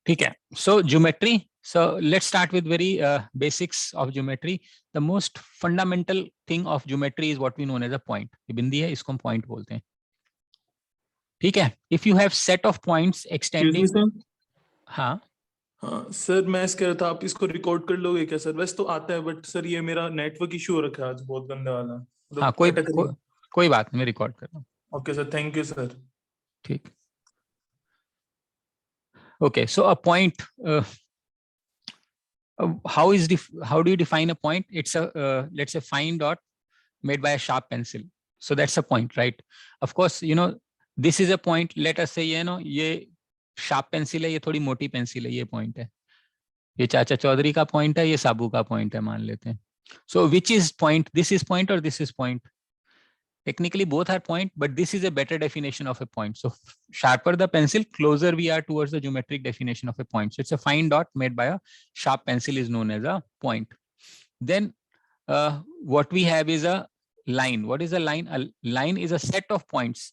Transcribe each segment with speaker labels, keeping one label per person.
Speaker 1: ठीक है. So geometry. So let's start with very basics of geometry. The most fundamental thing of geometry is what we know as a point. ये बिंदी है, इसको हम point बोलते हैं. ठीक है. If you have set of points extending. हाँ.
Speaker 2: हाँ सर, मैं कह रहा था आप इसको रिकॉर्ड कर लोगे क्या सर? वैसे तो आता है बट सर ये मेरा नेटवर्क इशू हो रखा है आज, बहुत गंदा वाला.
Speaker 1: हाँ, कोई बात नहीं, मैं रिकॉर्ड कर रहा हूँ.
Speaker 2: Okay sir, thank you sir.
Speaker 1: ठीक. Okay, so a point. How do you define a point? It's a let's say fine dot made by a sharp pencil. So that's a point, right? Of course, this is a point. Let us say ये sharp pencil है, ये थोड़ी मोटी pencil है, ये point है. ये चाचा चौधरी का point है, ये साबू का point है, मान लेते हैं. So which is point? This is point or this is point? Technically both are point, but this is a better definition of a point. So sharper the pencil, closer we are towards the geometric definition of a point. So it's a fine dot made by a sharp pencil is known as a point. Then what we have is a line. What is a line? A line is a set of points.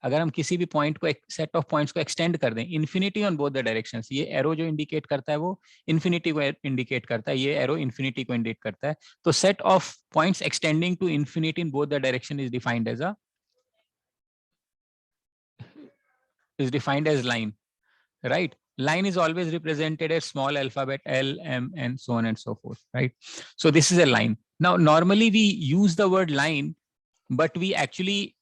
Speaker 1: अगर हम किसी भी point को set of points को extend कर दें, infinity on both the directions. ये arrow जो इंडिकेट करता है वो इन्फिनिटी को इंडिकेट करता है, ये एरो इन्फिनिटी को इंडिकेट करता है. तो set of points extending to infinity in both the direction is defined as line, right? Line is always represented as small alphabet L, M, and so on and so forth, right? So this is a line. Now normally we use the word line, but we actually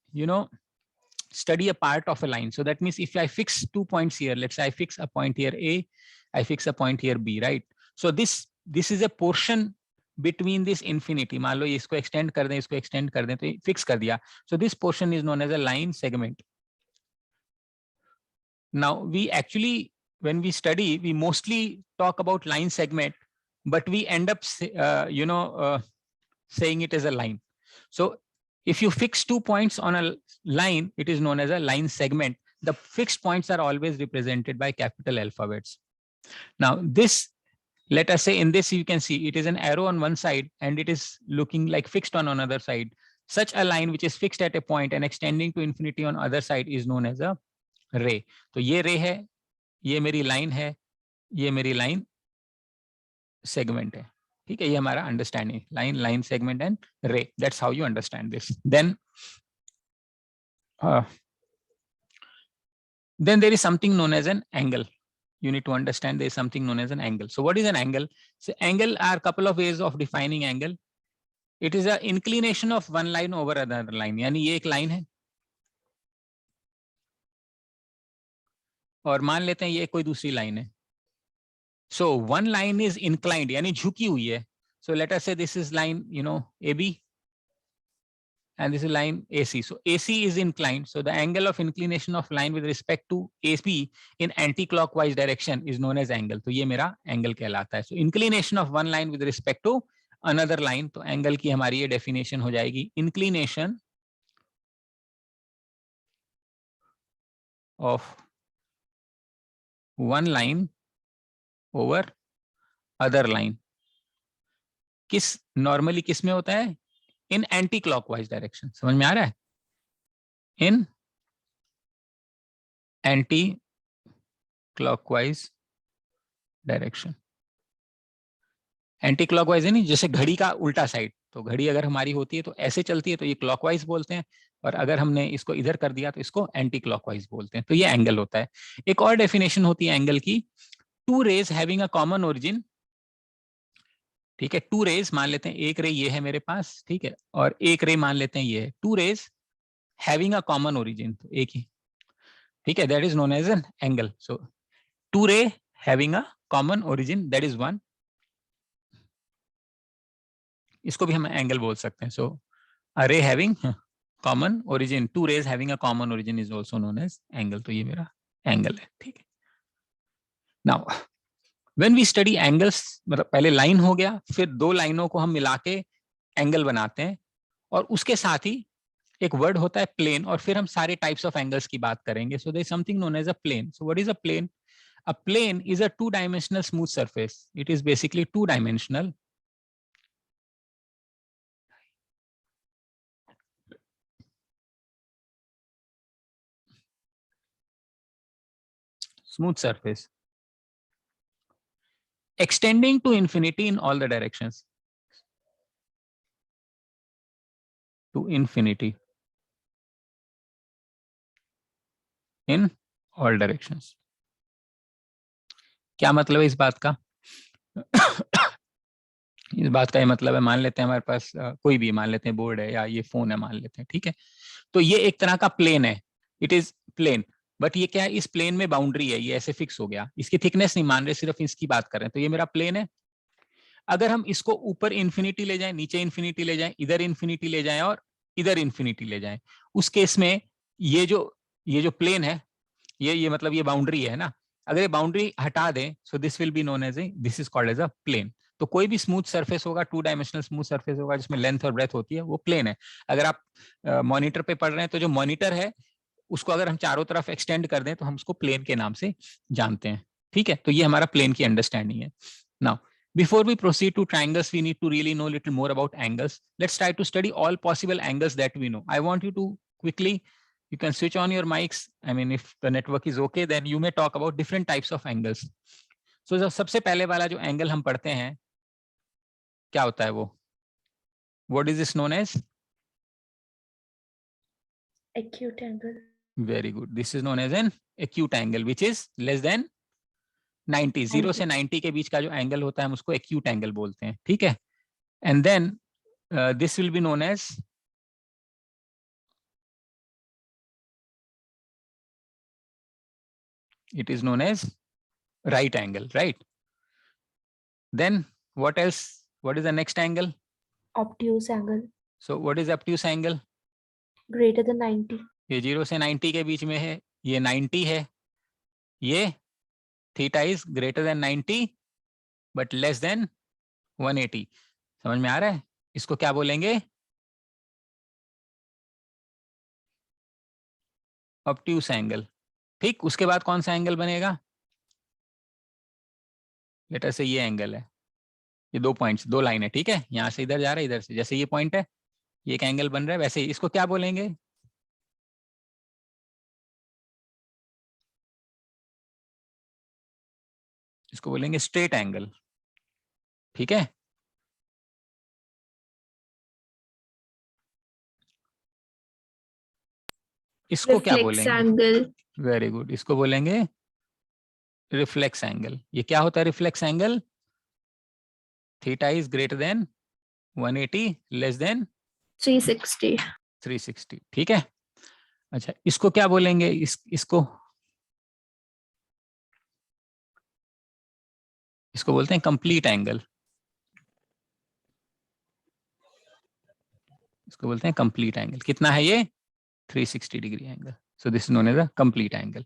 Speaker 1: study a part of a line. So that means if I fix 2 points here, let's say I fix a point here A, I fix a point here B, right? So this is a portion between this infinity. मान लो इसको extend कर दें, इसको extend कर दें, तो fix कर दिया. So this portion is known as a line segment. Now we actually, when we study, we mostly talk about line segment, but we end up saying it as a line. So if you fix 2 points on a line, it is known as a line segment. The fixed points are always represented by capital alphabets. Now this, let us say in this, you can see it is an arrow on one side and it is looking like fixed on another side. Such a line which is fixed at a point and extending to infinity on other side is known as a ray. तो ये ray है, ये मेरी line है, ये मेरी line segment है. ठीक है, ये हमारा understanding, line segment and ray. That's how you understand this. Then there is something known as an angle. You need to understand there is something known as an angle. So what is an angle? So angle are a couple of ways of defining angle. It is a inclination of one line over another line. यानी ये एक line है और मान लेते हैं ये कोई दूसरी line है. So one line is inclined, यानी झुकी हुई है. So let us say this is line, AB, and this is line AC. So AC is inclined. So the angle of inclination of line with respect to AC in anti-clockwise direction is known as angle. तो ये मेरा angle कहलाता है. So inclination of one line with respect to another line. तो angle की हमारी ये definition हो जाएगी, inclination of one line over other line. किस normally किस में होता है? In anti-clockwise direction. समझ में आ रहा है? In anti-clockwise direction. Anti-clockwise है नहीं, जैसे घड़ी का उल्टा साइड. तो घड़ी अगर हमारी होती है तो ऐसे चलती है तो ये clockwise बोलते हैं, और अगर हमने इसको इधर कर दिया तो इसको anti-clockwise बोलते हैं. तो ये एंगल होता है. एक और डेफिनेशन होती है एंगल की, two rays having a common origin. ठीक है, टू रेज मान लेते हैं, एक रे ये है मेरे पास, ठीक है, और एक रे मान लेते हैं ये है. Two rays having a common origin, तो एक ही, ठीक है, that is known as an angle. So two ray having a common origin, that is one. इसको भी हम एंगल बोल सकते हैं. So a ray having common origin, two rays having a common origin is also known as angle. तो ये मेरा angle है. ठीक है. Now when we study angles, मतलब पहले लाइन हो गया, फिर दो लाइनों को हम मिला के एंगल बनाते हैं, और उसके साथ ही एक वर्ड होता है प्लेन, और फिर हम सारे टाइप्स ऑफ एंगल्स की बात करेंगे. So there is something known as a plane. So what is a plane? A plane is a two dimensional smooth surface. It is basically two dimensional smooth surface. extending to infinity in all the directions. To infinity in all directions. क्या मतलब है इस बात का? इस बात का ये मतलब है, मान लेते हैं हमारे पास कोई भी, मान लेते हैं बोर्ड है या ये फोन है, मान लेते हैं, ठीक है। तो ये एक तरह का प्लेन है, इट इज प्लेन, बट ये क्या है, इस प्लेन में बाउंड्री है, ये ऐसे फिक्स हो गया, इसकी थिकनेस नहीं मान रहे, सिर्फ इसकी बात कर रहे हैं। तो ये मेरा प्लेन है। अगर हम इसको ऊपर इन्फिनिटी ले जाएं, नीचे इन्फिनिटी ले जाएं, इधर इन्फिनिटी ले जाएं और इधर इन्फिनिटी ले जाएं, उस केस में ये जो प्लेन है, ये मतलब ये बाउंड्री है ना, अगर ये बाउंड्री हटा दें, so this will be known as this is called as a plane. तो कोई भी स्मूथ सरफेस होगा, 2 डायमेंशनल स्मूथ सरफेस होगा जिसमें लेंथ और ब्रेथ होती है, वो प्लेन है। अगर आप मॉनिटर पे पढ़ रहे हैं तो जो मॉनिटर है उसको अगर हम चारों तरफ एक्सटेंड कर दें तो हम उसको प्लेन के नाम से जानते हैं, ठीक है। तो ये हमारा प्लेन की अंडरस्टैंडिंग है। Now before we proceed to triangles, we need to really know a little more about angles. Let's try to study all possible angles that we know. I want you to quickly, you can switch on your mics. I mean, if the network is okay, then you may talk about different types of angles. So सबसे पहले वाला जो angle हम पढ़ते हैं क्या होता है वो? What is this known as?
Speaker 3: Acute angle.
Speaker 1: Very good. This is known as an acute angle, which is less than 90. 0 से 90 के बीच का जो एंगल होता है हम उसको acute एंगल बोलते हैं, ठीक है। And then this will be known as right angle, right? Then what else? What is the next angle?
Speaker 3: Obtuse angle.
Speaker 1: So what is obtuse angle?
Speaker 3: Greater than 90.
Speaker 1: ये 0 से 90 के बीच में है, ये 90 है, ये theta is greater than 90 but less than 180। समझ में आ रहा है? इसको क्या बोलेंगे? ऑब्ट्यूस एंगल, ठीक। उसके बाद कौन सा एंगल बनेगा? लेटर से ये एंगल है, ये 2 पॉइंट्स, 2 लाइन है, ठीक है। यहां से इधर जा रहा है, इधर से, जैसे ये पॉइंट है, ये एक एंगल बन रहा है, वैसे ही इसको क्या बोलेंगे? इसको बोलेंगे स्ट्रेट एंगल, ठीक है। इसको क्या बोलेंगे? वेरी गुड, इसको बोलेंगे रिफ्लेक्स एंगल। ये क्या होता है reflex angle? Theta is greater than 180 less than 360, ठीक है। अच्छा, इसको क्या बोलेंगे? इसको बोलते हैं कंप्लीट एंगल। इसको बोलते हैं कंप्लीट एंगल। कितना है ये? 360 degree angle. So this is known as a complete angle.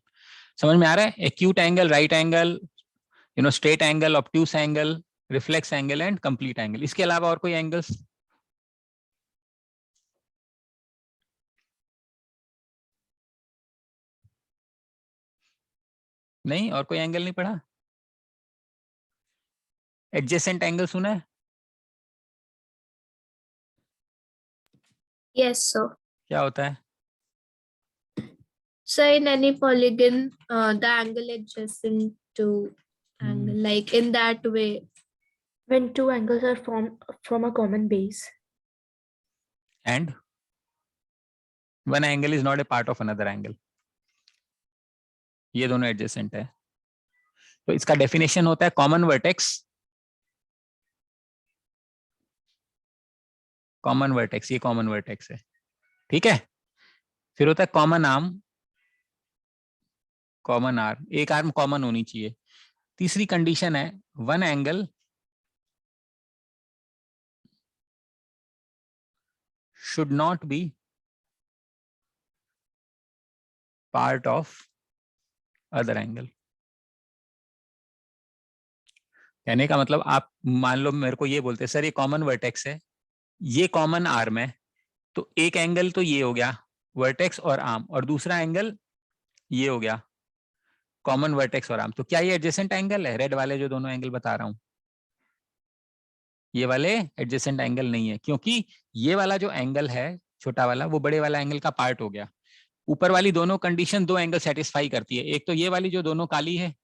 Speaker 1: समझ में आ रहा है? Acute angle, right angle, straight angle, obtuse angle, reflex angle and complete angle. इसके अलावा और कोई एंगल्स? नहीं, और कोई एंगल नहीं पढ़ा? एडजेसेंट एंगल सुना है?
Speaker 3: Yes, sir.
Speaker 1: क्या होता है?
Speaker 3: So in any polygon, the angle adjacent to angle, like in that way, when two angles are formed from a common base.
Speaker 1: And one angle is not a part of another angle. ये दोनों adjacent है। तो इसका definition होता है common vertex. Common vertex, ये common vertex है, ठीक है। फिर होता है कॉमन आर्म, कॉमन आर्म, एक आर्म कॉमन होनी चाहिए। तीसरी कंडीशन है one angle should not be part of other angle. कहने का मतलब, आप मान लो मेरे को ये बोलते सर ये कॉमन वर्टेक्स है, ये कॉमन आर्म है, तो एक एंगल तो ये हो गया वर्टेक्स और आर्म, और दूसरा एंगल ये हो गया कॉमन वर्टेक्स और आर्म। तो क्या ये एडजेसेंट एंगल है? रेड वाले जो दोनों एंगल बता रहा हूं, ये वाले एडजेसेंट एंगल नहीं है, क्योंकि ये वाला जो एंगल है छोटा वाला, वो बड़े वाला एंगल का पार्ट हो गया। ऊपर वाली दोनों कंडीशन दो एंगल सेटिस्फाई करती है। एक तो ये वाली जो दोनों काली है,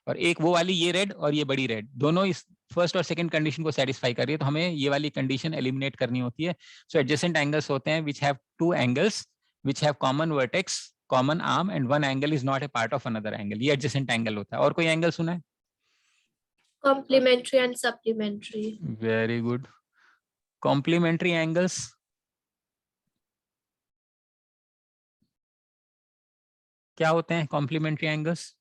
Speaker 1: और एक वो वाली ये रेड और ये बड़ी रेड, दोनों इस फर्स्ट और सेकंड कंडीशन को सेटिस्फाई कर रही है, तो हमें ये वाली कंडीशन एलिमिनेट करनी होती है। सो एडजेसेंट एंगल्स होते हैं which have two angles which have common vertex, common arm and one angle is not a part of another angle, ये एडजेसेंट एंगल होता है। और कोई एंगल सुना है?
Speaker 3: Complementary and supplementary.
Speaker 1: Very good. Complementary angles क्या होते हैं? Complementary angles,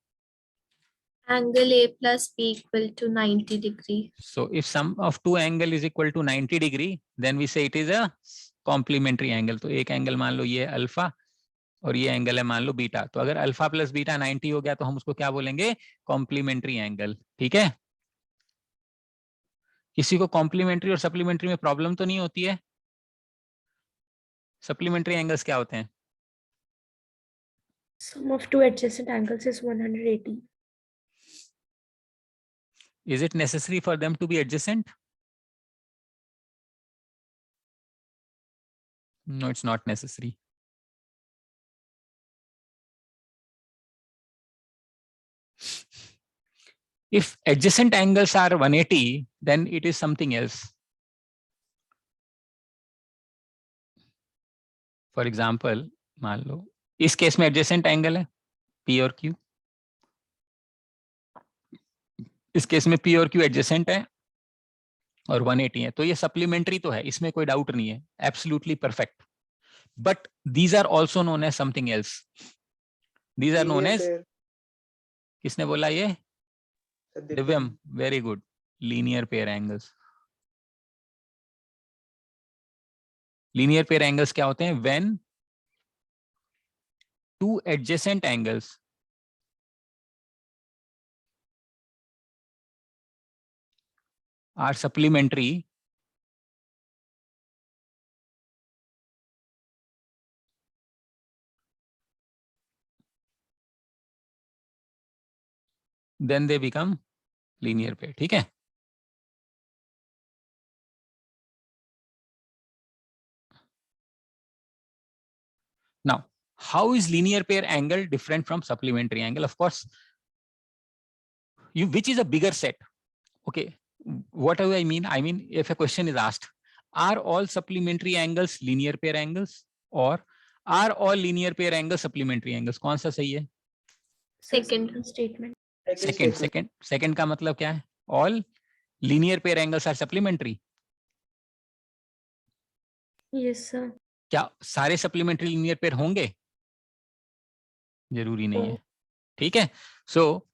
Speaker 3: Angle A plus B equal to 90 degree.
Speaker 1: so if sum of two angle is equal to 90 degree then we say it is a complementary angle। तो एक angle मान लो ये alpha और ये एंगल है मान लो बीटा, तो अगर अल्फा प्लस बीटा 90 हो गया तो हम उसको क्या बोलेंगे? Complementary angle. ठीक है, किसी को कॉम्प्लीमेंट्री और सप्लीमेंट्री में प्रॉब्लम तो नहीं होती है? सप्लीमेंट्री एंगल्स क्या होते हैं?
Speaker 3: Sum of two adjacent angles is 180.
Speaker 1: Is it necessary for them to be adjacent? No, it's not necessary. If adjacent angles are 180, then it is something else. For example, मान लो इस case में adjacent angle है P और Q, इस case में P और Q adjacent है और 180 है, तो ये सप्लीमेंट्री तो है, इसमें कोई डाउट नहीं है, absolutely perfect. But these are also known as something else, these are known as, किसने बोला ये? Divyam, very good, linear pair angles. Linear pair angles क्या होते हैं? When two adjacent angles are supplementary then they become linear pair। ठीक है, now how is linear pair angle different from supplementary angle? Of course, which is a bigger set? Okay, what do I mean? I mean, if a question is asked, are all supplementary angles linear pair angles or are all linear pair angles supplementary angles? कौन सा सही है?
Speaker 3: Second statement.
Speaker 1: Second का मतलब क्या है? all linear pair angles are supplementary।
Speaker 3: Yes, sir.
Speaker 1: क्या सारे supplementary linear pair होंगे? जरूरी नहीं है। ठीक है, सो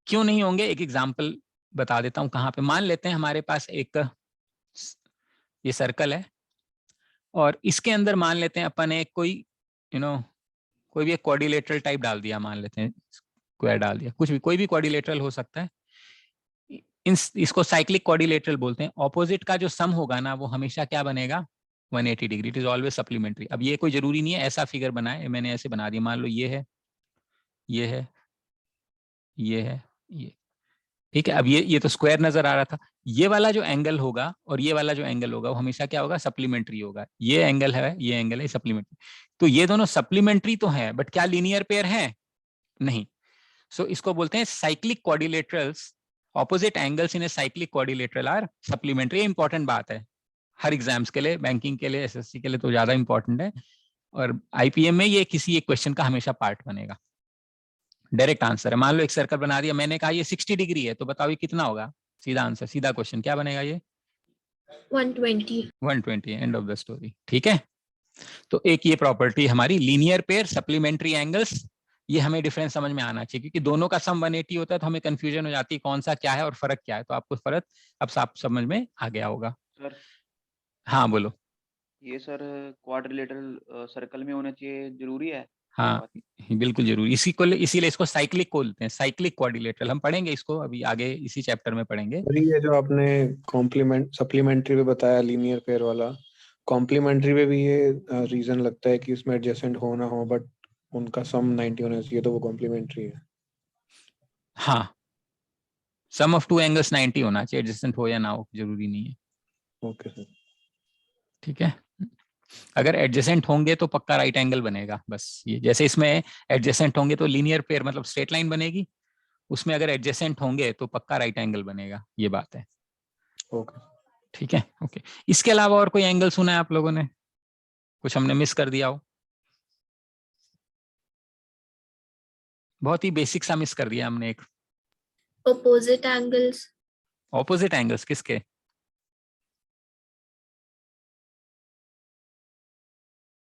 Speaker 1: क्यों नहीं होंगे? एक एग्जांपल बता देता हूं कहां पे। मान लेते हैं हमारे पास एक ये सर्कल है और इसके अंदर मान लेते हैं अपन एक कोई कोई भी एक क्वाड्रिलेटरल टाइप डाल दिया, मान लेते हैं स्क्वायर डाल दिया, कुछ भी, कोई भी क्वाड्रिलेटरल हो सकता है। इसको साइक्लिक क्वाड्रिलेटरल बोलते हैं। ऑपोजिट का जो सम होगा ना वो हमेशा क्या बनेगा? 180 degree. It is always supplementary. अब ये कोई जरूरी नहीं है ऐसा फिगर बनाए, मैंने ऐसे बना दिया, मान लो ये है, ये है, ये है, ये, ठीक है। अब ये तो स्क्वायर नजर आ रहा था, ये वाला जो एंगल होगा और ये वाला जो एंगल होगा वो हमेशा क्या होगा? सप्लीमेंट्री होगा। ये एंगल है, ये एंगल है, सप्लीमेंट्री। तो ये दोनों सप्लीमेंट्री तो है, बट क्या लीनियर पेयर है? नहीं। सो इसको बोलते हैं cyclic quadrilaterals. Opposite angles in a cyclic quadrilateral are supplementary. Important बात है हर एग्जाम्स के लिए, बैंकिंग के लिए, एसएससी के लिए तो ज्यादा इंपॉर्टेंट है, और आईपीएम में ये किसी एक क्वेश्चन का हमेशा पार्ट बनेगा। डायरेक्ट आंसर है। मान लो एक सर्कल बना दिया, मैंने कहा ये 60 डिग्री है, तो बताओ ये कितना होगा? सीधा आंसर, सीधा क्वेश्चन, क्या बनेगा? ये 120, एंड ऑफ द स्टोरी। ठीक है, तो एक ये प्रॉपर्टी हमारी लीनियर पेयर सप्लीमेंट्री एंगल्स, ये हमें डिफरेंस समझ में आना चाहिए, क्योंकि दोनों का सम 180 होता है तो हमें कंफ्यूजन हो जाती है कौन सा क्या है और फर्क क्या है। तो आपको फर्क अब साफ समझ में आ गया होगा।
Speaker 4: सर,
Speaker 1: हाँ बोलो।
Speaker 4: ये सर क्वाड्रिलेटरल सर्कल में होना चाहिए, जरूरी है?
Speaker 1: हाँ बिल्कुल जरूरी, इसीलिए इसको साइक्लिक बोलते हैं, साइक्लिक क्वाड्रिलेटरल। हम पढ़ेंगे इसको अभी आगे इसी चैप्टर में पढ़ेंगे।
Speaker 5: ये जो आपने कॉम्प्लीमेंट सप्लीमेंट्री पे बताया लीनियर पेयर वाला, कॉम्प्लीमेंट्री पे भी ये रीजन लगता है कि उसमें एडजेसेंट हो ना हो, बट उनका सम 90 होना चाहिए, तो वो कॉम्प्लीमेंट्री है।
Speaker 1: हाँ, सम ऑफ टू एंगल्स 90 होना चाहिए, एडजेसेंट हो या ना हो जरूरी नहीं है।
Speaker 5: ओके सर,
Speaker 1: ठीक है, अगर एडजेसेंट होंगे तो पक्का राइट एंगल बनेगा, बस ये। जैसे इसमें एडजेसेंट होंगे तो लीनियर पेयर मतलब स्ट्रेट लाइन बनेगी, उसमें अगर एडजेसेंट होंगे तो पक्का राइट एंगल बनेगा, ये बात है।
Speaker 5: ओके।
Speaker 1: ठीक है, ओके। इसके अलावा और कोई एंगल सुना है आप लोगों ने? कुछ हमने मिस कर दिया हो? बहुत ही बेसिक सा मिस कर दिया हमने एक।
Speaker 3: Opposite angles.
Speaker 1: ऑपोजिट एंगल्स किसके?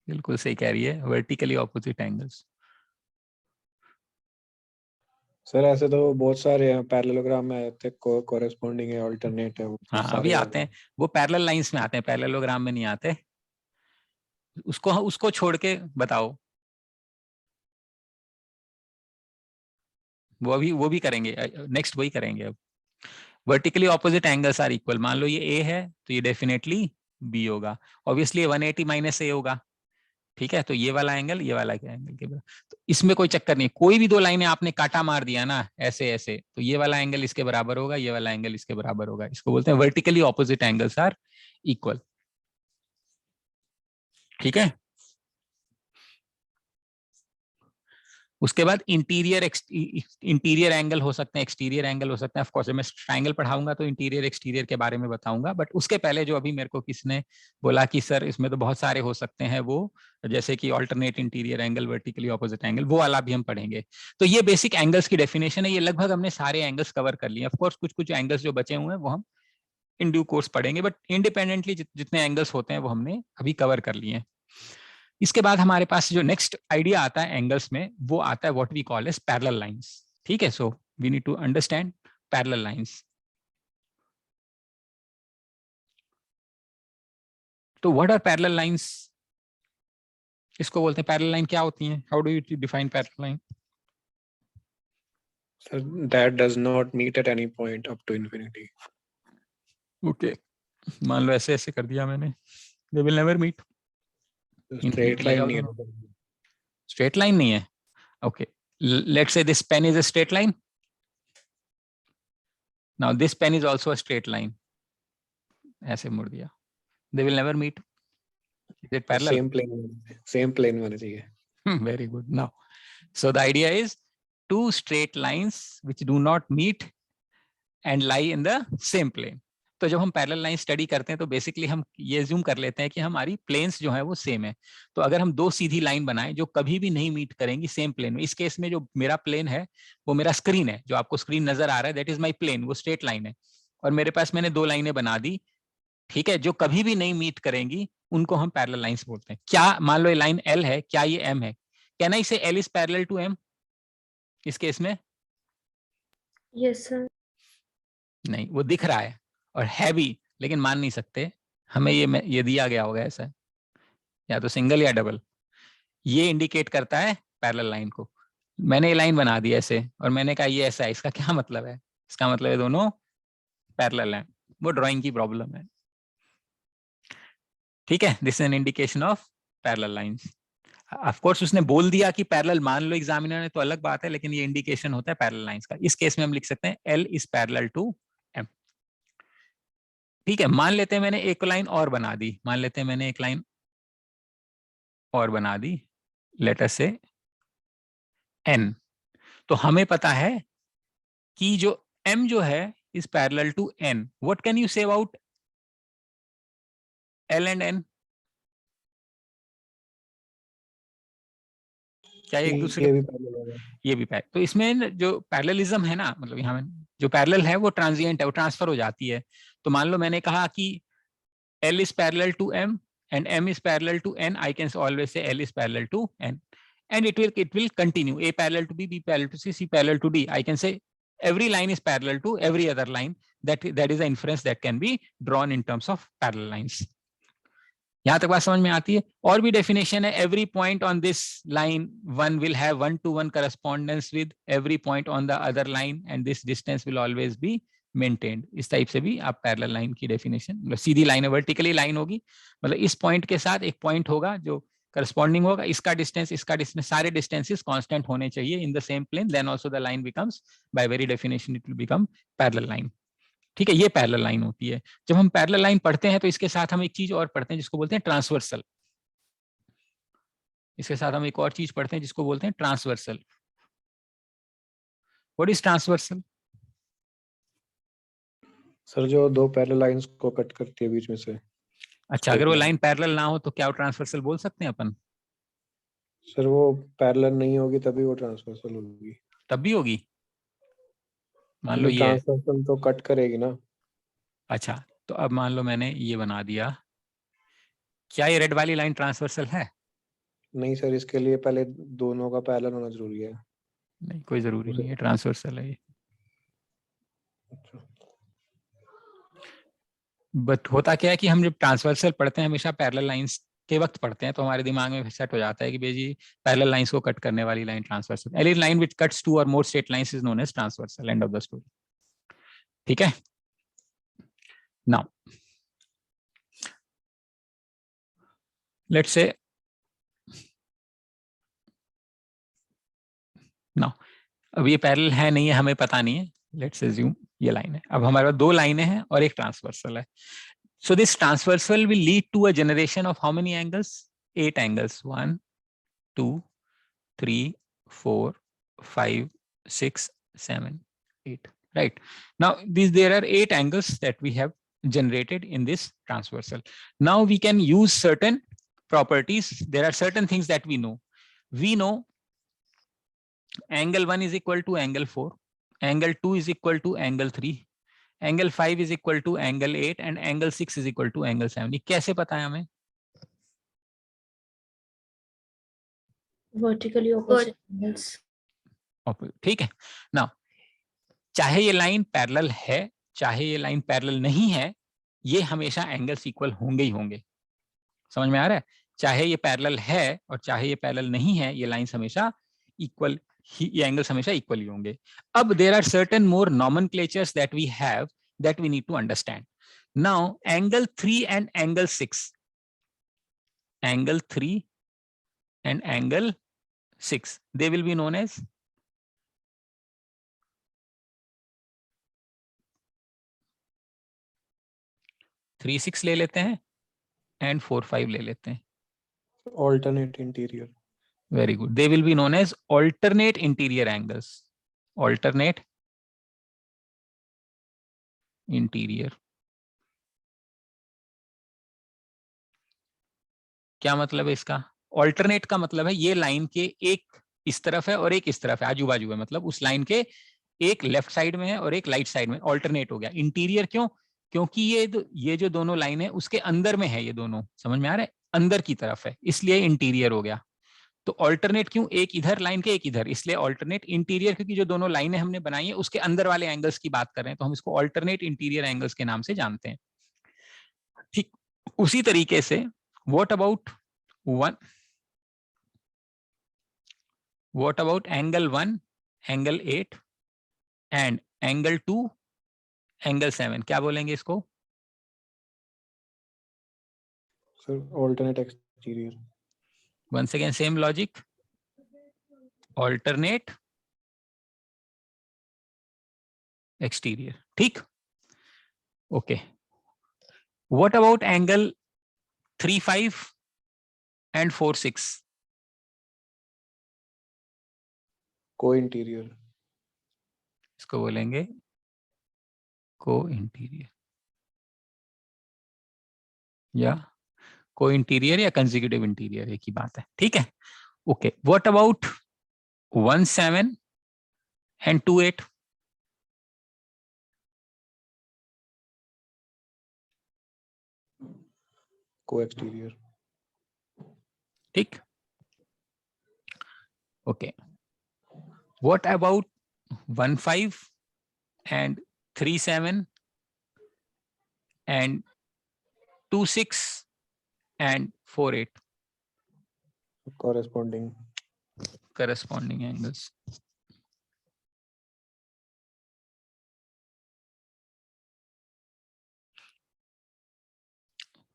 Speaker 1: बिल्कुल सही कह रही है, वर्टिकली ऑपोजिट एंगल्स।
Speaker 5: सर ऐसे तो बहुत सारे हैं, पैरेललोग्राम में आते हैं, कोरेस्पोंडिंग है, अल्टरनेट है, वो
Speaker 1: हाँ
Speaker 5: सारे
Speaker 1: अभी
Speaker 5: याद
Speaker 1: आते
Speaker 5: हैं।
Speaker 1: हैं, वो पैरेलल लाइंस में आते हैं, पैरेललोग्राम में नहीं आते। उसको छोड़ के बताओ। वो भी करेंगे, नेक्स्ट वही करेंगे अब। Vertically opposite angles are equal, मान लो ये ए है तो ये डेफिनेटली बी होगा, ऑब्वियसली 180 माइनस ए होगा। ठीक है, तो ये वाला एंगल ये वाला एंगल के बराबर, तो इसमें कोई चक्कर नहीं। कोई भी दो लाइनें आपने काटा मार दिया ना ऐसे ऐसे, तो ये वाला एंगल इसके बराबर होगा, ये वाला एंगल इसके बराबर होगा। इसको बोलते हैं vertically opposite angles are equal. ठीक है, उसके बाद इंटीरियर एंगल हो सकते हैं, एक्सटीरियर एंगल हो सकते हैं। ऑफ कोर्स मैं ट्रायंगल पढ़ाऊंगा तो इंटीरियर एक्सटीरियर के बारे में बताऊंगा, बट उसके पहले जो अभी मेरे को किसने बोला कि सर इसमें तो बहुत सारे हो सकते हैं, वो जैसे कि alternate interior angle, vertically opposite angle, वो वाला भी हम पढ़ेंगे। तो ये बेसिक एंगल्स की डेफिनेशन है। ये लगभग हमने सारे एंगल्स कवर कर लिए। ऑफ कोर्स कुछ कुछ एंगल्स जो बचे हुए हैं वो हम इन ड्यू कोर्स पढ़ेंगे, बट इंडिपेंडेंटली जितने एंगल्स होते हैं वो हमने अभी कवर कर लिए हैं। इसके बाद हमारे पास जो नेक्स्ट आइडिया आता है एंगल्स में, वो आता है what we call as parallel lines. ठीक है, so we need to understand parallel lines. तो व्हाट आर पैरेलल लाइंस? इसको बोलते हैं पैरेलल लाइन। क्या होती हैं? How do you define parallel line?
Speaker 5: Sir, that does not meet at any point up to infinity.
Speaker 1: Okay, मान लो ऐसे ऐसे कर दिया मैंने, they will never meet.
Speaker 5: Straight line नहीं है।
Speaker 1: स्ट्रेट लाइन नहीं है। Okay, let's say this pen is a straight line. Now this pen is also a straight line. ऐसे मुड़ दिया, they will never meet. Is it parallel?
Speaker 5: Same plane होना चाहिए।
Speaker 1: Very good. Now, so the idea is two straight lines which do not meet and lie in the same plane. तो जब हम parallel line study करते हैं तो basically हम ये अज्यूम कर लेते हैं कि हमारी प्लेन्स जो है वो सेम है। तो अगर हम दो सीधी लाइन बनाएं जो कभी भी नहीं मीट करेंगी सेम प्लेन में, इस केस में जो मेरा प्लेन है वो मेरा स्क्रीन है, जो आपको स्क्रीन नजर आ रहा है दैट इज माय प्लेन, वो स्ट्रेट लाइन है। और मेरे पास मैंने दो लाइनें बना दी, ठीक है, जो कभी भी नहीं मीट करेंगी, उनको हम पैरेलल लाइंस बोलते हैं। क्या मान लो ये लाइन एल है, क्या ये एम है? Can I say L is parallel to M इस केस में?
Speaker 3: Yes, sir.
Speaker 1: नहीं, वो दिख रहा है और है भी, लेकिन मान नहीं सकते। हमें ये दिया गया होगा ऐसा, या तो सिंगल या डबल। ये इंडिकेट करता है पैरेलल लाइन को। मैंने ये लाइन बना दी ऐसे और मैंने कहा ये ऐसा है, इसका क्या मतलब है? इसका मतलब है दोनों पैरेलल हैं। वो ड्राइंग की प्रॉब्लम है। ठीक है, this is an indication of parallel lines. Of course उसने बोल दिया कि पैरेलल मान लो एग्जामिनर ने, तो अलग बात है, लेकिन ये इंडिकेशन होता है पैरेलल लाइंस का। इस केस में हम लिख सकते हैं L is parallel to M. ठीक है, मान लेते हैं मैंने एक लाइन और बना दी, मान लेते हैं मैंने एक लाइन और बना दी, लेट अस से एन। तो हमें पता है कि जो एम जो है is parallel to N. What can you say about L and N? क्या एक दूसरे
Speaker 5: ये भी पैरेलल होगा।
Speaker 1: ये भी पैरेलल? तो इसमें जो पैरेललिज्म है ना, मतलब यहाँ जो पैरेलल है वो ट्रांजिएंट है, वो ट्रांसफर हो जाती है। तो मान लो मैंने कहा कि L is parallel to M and M is parallel to N, I can always say L is parallel to N, and it will continue. A parallel to B, B parallel to C, C parallel to D. I can say every line is parallel to every other line. That is the inference that can be drawn in terms of parallel lines. यहाँ तक बात समझ में आती है? और भी definition है। Every point on this line one will have 1-to-1 correspondence with every point on the other line and this distance will always be maintained. इस टाइप से भी आप पैरेलल लाइन की डेफिनेशन, मतलब सीधी लाइन है, वर्टिकली लाइन होगी, मतलब इस पॉइंट के साथ एक पॉइंट होगा जो करस्पॉन्डिंग होगा, इसका डिस्टेंस सारे डिस्टेंसेस कांस्टेंट होने चाहिए in the same plane, then also the line becomes by very definition it will become parallel line. ठीक है, ये पैरेलल लाइन होती है। जब हम पैरेलल लाइन पढ़ते हैं तो इसके साथ हम एक चीज और पढ़ते हैं जिसको बोलते हैं ट्रांसवर्सल। इसके साथ हम एक और चीज पढ़ते हैं जिसको बोलते हैं transversal. What is transversal?
Speaker 5: Sir जो दो पैरेलल लाइंस को कट करती है बीच में से।
Speaker 1: अच्छा, अगर वो
Speaker 5: Straight line.
Speaker 1: लाइन पैरेलल ना हो तो क्या वो ट्रांसवर्सल बोल सकते हैं अपन?
Speaker 5: सर वो पैरेलल नहीं होगी तभी वो ट्रांसवर्सल होगी।
Speaker 1: तब भी होगी, मान लो ये है।
Speaker 5: ट्रांसवर्सल तो कट करेगी ना।
Speaker 1: अच्छा, तो अब मान लो मैंने ये बना दिया, क्या ये रेड वाली लाइन ट्रांसवर्सल है?
Speaker 5: नहीं सर, इसके लिए पहले दोनों का पैरेलल होना जरूरी है।
Speaker 1: नहीं, कोई जरूरी नहीं है, ट्रांसवर्सल है ये। बट होता क्या है कि हम जब ट्रांसवर्सल पढ़ते हैं हमेशा पैरेलल लाइंस के वक्त पढ़ते हैं, तो हमारे दिमाग में सेट हो जाता है कि जी पैरेलल लाइंस को कट करने वाली line transversal, any line which cuts two और more straight lines is known as transversal, end of the story. ठीक है, नाउ लेट्स से नाउ अब ये पैरेलल है नहीं है हमें पता नहीं है, लेट्स अज्यूम ये लाइन है। अब हमारे पास दो लाइनें हैं और एक ट्रांसवर्सल है। So this transversal will lead to a generation of how many angles? 8 angles. 1, 2, 3, 4, 5, 6, 7, 8. Right. Now there are 8 angles that we have generated in this transversal. Now we can use certain properties. There are certain things that we know. We know angle 1 is equal to angle 4. Angle 2 is equal to angle 3. Angle 5 is equal to angle 8 and angle 6 is equal to angle 7। ये कैसे पता है हमें?
Speaker 3: Vertically opposite angles.
Speaker 1: ठीक है ना, चाहे ये लाइन पैरेलल है चाहे ये लाइन पैरेलल नहीं है, ये हमेशा एंगल्स इक्वल होंगे ही होंगे। समझ में आ रहा है? चाहे ये पैरेलल है और चाहे ये पैरेलल नहीं है, ये लाइंस हमेशा इक्वल, ये एंगल्स हमेशा इक्वल ही होंगे। अब there are certain more nomenclatures that we have that we need to understand. Now angle 3 and angle 6, angle 3 and angle 6, they will be known as 3, 6 ले लेते हैं and 4, 5 ले लेते हैं।
Speaker 5: Alternate interior.
Speaker 1: Very good. They will be known as alternate interior angles. Alternate interior. क्या मतलब है इसका? ऑल्टरनेट का मतलब है ये लाइन के एक इस तरफ है और एक इस तरफ है, आजू बाजू है, मतलब उस लाइन के एक लेफ्ट साइड में है और एक राइट साइड में, ऑल्टरनेट हो गया। इंटीरियर क्यों? क्योंकि ये जो दोनों लाइन है उसके अंदर में है, ये दोनों, समझ में आ रहा है, अंदर की तरफ है, इसलिए इंटीरियर हो गया। तो ऑल्टरनेट क्यों? एक इधर लाइन के एक इधर, इसलिए ऑल्टरनेट। इंटीरियर क्योंकि जो दोनों लाइनें हमने बनाई है उसके अंदर वाले एंगल्स की बात कर रहे हैं, तो हम इसको ऑल्टरनेट इंटीरियर एंगल्स के नाम से जानते हैं। ठीक उसी तरीके से what about angle 1, angle 8 and angle 2, angle 7, क्या बोलेंगे इसको?
Speaker 5: Sir, alternate exterior.
Speaker 1: Once again same logic, alternate exterior। ठीक, okay, what about angle 3, 5 and 4, 6?
Speaker 5: Co-interior.
Speaker 1: इसको बोलेंगे को इंटीरियर या को इंटीरियर या कंसेक्यूटिव इंटीरियर, एक ही बात है। ठीक है, okay. What about 1, 7 and 2, 8?
Speaker 5: Co-exterior.
Speaker 1: ठीक, okay. What about 1, 5 and 3, 7 and 2, 6 and 4, 8?
Speaker 5: Corresponding
Speaker 1: angles।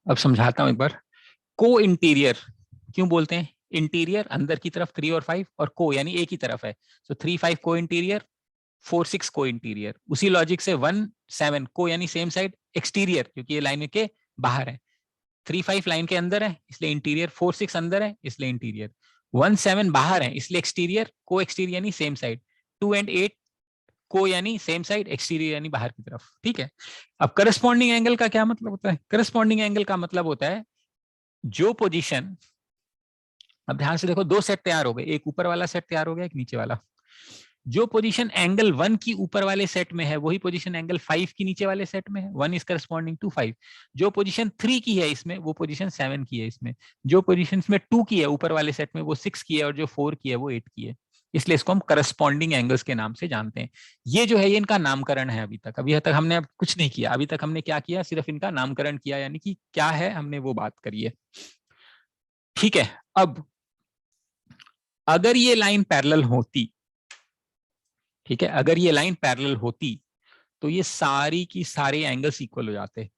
Speaker 1: अब समझाता हूं एक बार। को इंटीरियर क्यों बोलते हैं? इंटीरियर अंदर की तरफ 3 और 5, और को यानी एक ही तरफ है, तो 3, 5 को इंटीरियर, 4, 6 को इंटीरियर। उसी लॉजिक से 1, 7 को यानी सेम साइड एक्सटीरियर, क्योंकि ये लाइन के बाहर है। 3, 5 लाइन के अंदर है इसलिए इंटीरियर, 4, 6 अंदर है इसलिए इंटीरियर, 1, 7 बाहर है इसलिए एक्सटीरियर, को एक्सटीरियर यानी सेम साइड, 2 and 8 को यानी सेम साइड, एक्सटीरियर यानी बाहर की तरफ, ठीक है। अब करस्पॉन्डिंग एंगल का क्या मतलब होता है? करस्पॉन्डिंग एंगल का मतलब होता है जो पोजीशन, अब ध्यान से देखो, दो सेट तैयार हो गए, एक ऊपर वाला सेट तैयार हो गया, एक नीचे वाला। जो पोजीशन एंगल 1 की ऊपर वाले सेट में है वही पोजीशन एंगल 5 की नीचे वाले सेट में है। 1 इज करस्पॉन्डिंग टू 5। जो पोजीशन 3 की है इसमें वो पोजीशन 7 की है इसमें। जो पोजीशन इसमें 2 की है ऊपर वाले सेट में वो 6 की है, और जो 4 की है वो 8 की है। इसलिए इसको हम करस्पॉन्डिंग एंगल्स के नाम से जानते हैं। ये जो है ये इनका नामकरण है। अभी तक हमने अब कुछ नहीं किया। अभी तक हमने क्या किया? सिर्फ इनका नामकरण किया, यानी कि क्या है हमने वो बात करी है, ठीक है। अब अगर ये लाइन पैरेलल होती, ठीक है, अगर ये लाइन पैरेलल होती तो ये सारी की सारे एंगल्स इक्वल हो जाते।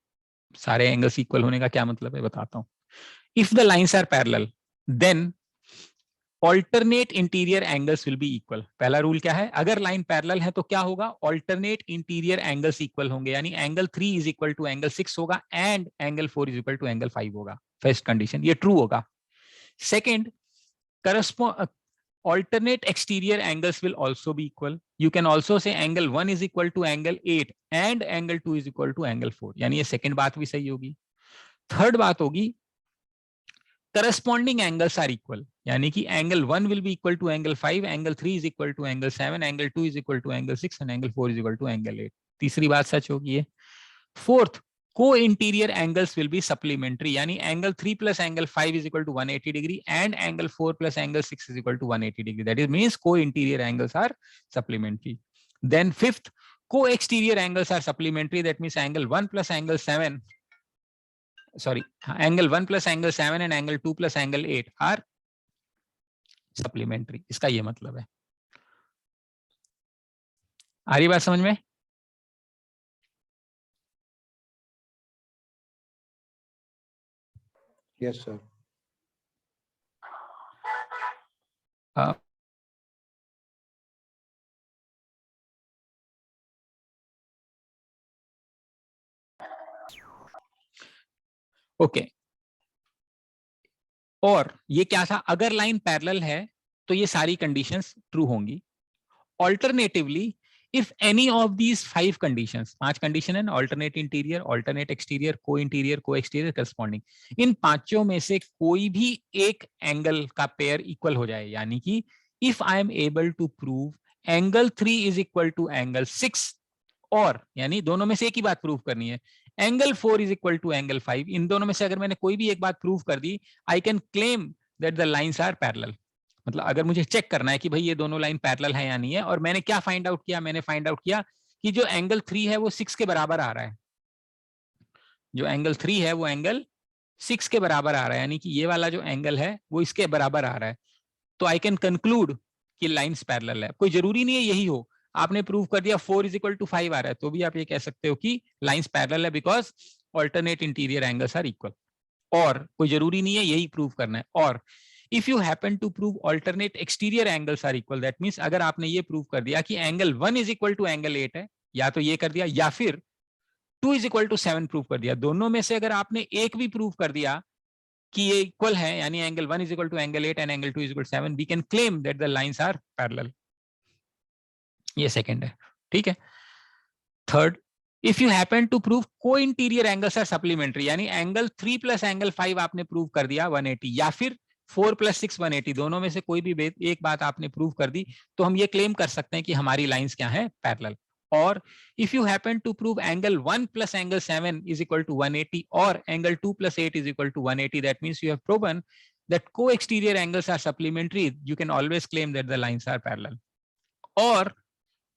Speaker 1: सारे एंगल्स इक्वल होने का क्या मतलब है बताता हूं। If the lines are parallel then alternate interior angles will be equal. पहला रूल क्या है? अगर लाइन पैरेलल है तो क्या होगा? ऑल्टरनेट इंटीरियर एंगल्स इक्वल होंगे, यानी angle 3 is equal to angle 6 होगा and angle 4 is equal to angle 5 होगा। फर्स्ट कंडीशन, ये ट्रू होगा। Second, alternate exterior angles will also be equal. You can also say angle 1 is equal to angle 8 and angle 2 is equal to angle 4. यानी ये second बात भी सही होगी। Third बात होगी corresponding angles are equal, यानी कि angle 1 will be equal to angle 5, angle 3 is equal to angle 7, angle 2 is equal to angle 6 and angle 4 is equal to angle 8. तीसरी बात सच होगी ये। Fourth, co-interior angles will be supplementary, यानी angle 3 plus angle 5 is equal to 180 degree and angle 4 plus angle 6 is equal to 180 degree. That is means co-interior angles are supplementary. Then fifth, co-exterior angles are supplementary. That means angle 1 plus angle 7, sorry, angle 1 plus angle 7 and angle 2 plus angle 8 are supplementary. इसका ये मतलब है। आ रही बात समझ में?
Speaker 5: Yes, sir.
Speaker 1: Okay. और ये क्या था? अगर लाइन पैरेलल है तो ये सारी कंडीशंस ट्रू होंगी। Alternatively, if any of these 5 conditions, 5 condition है ना, alternate interior, alternate exterior, co-interior, co-exterior, corresponding, इन पांचों में से कोई भी एक एंगल का पेयर इक्वल हो जाए, यानी कि if I am able to prove angle 3 is equal to angle 6, और यानी दोनों में से एक ही बात प्रूव करनी है, angle 4 is equal to angle 5, इन दोनों में से अगर मैंने कोई भी एक बात प्रूव कर दी, I can claim that the lines are parallel. मतलब अगर मुझे चेक करना है कि भाई ये दोनों लाइन पैरेलल है या नहीं है, और मैंने क्या फाइंड आउट किया? मैंने फाइंड आउट किया कि जो एंगल 3 है वो 6 के बराबर आ रहा है। जो एंगल 3 है वो एंगल 6 के बराबर आ रहा है, यानी कि ये वाला जो एंगल है वो इसके बराबर आ रहा है। तो आई कैन कंक्लूड कि लाइंस पैरेलल है। कोई जरूरी नहीं है यही हो, आपने प्रूव कर दिया 4 इज इक्वल टू 5 आ रहा है तो भी आप ये कह सकते हो कि लाइंस पैरेलल है, because alternate interior angles are equal. और कोई जरूरी नहीं है यही प्रूव करना है। और if you happen to prove alternate exterior angles are equal, that means अगर आपने ये प्रूव कर दिया कि angle 1 is equal to angle 8 है, या तो ये कर दिया या फिर 2 is equal to 7 प्रूव कर दिया, दोनों में से अगर आपने एक भी प्रूव कर दिया कि ये इक्वल है, यानी angle 1 is equal to angle 8 and angle 2 is equal to 7, we can claim that the lines are parallel. ये सेकंड है, ठीक है। Third, if you happen to prove co-interior angles are supplementary, यानी एंगल 3 प्लस एंगल 5 आपने prove कर दिया 180, या फिर 4 प्लस 6 180, दोनों में से कोई भी एक बात आपने प्रूव कर दी, तो हम ये क्लेम कर सकते हैं कि हमारी लाइंस क्या हैं? पैरेलल। और if you happen to prove angle 1 plus angle 7 is equal to 180 और angle 2 plus 8 is equal to 180, that means you have proven that co-exterior angles are supplementary, you can always claim that the lines are parallel. Or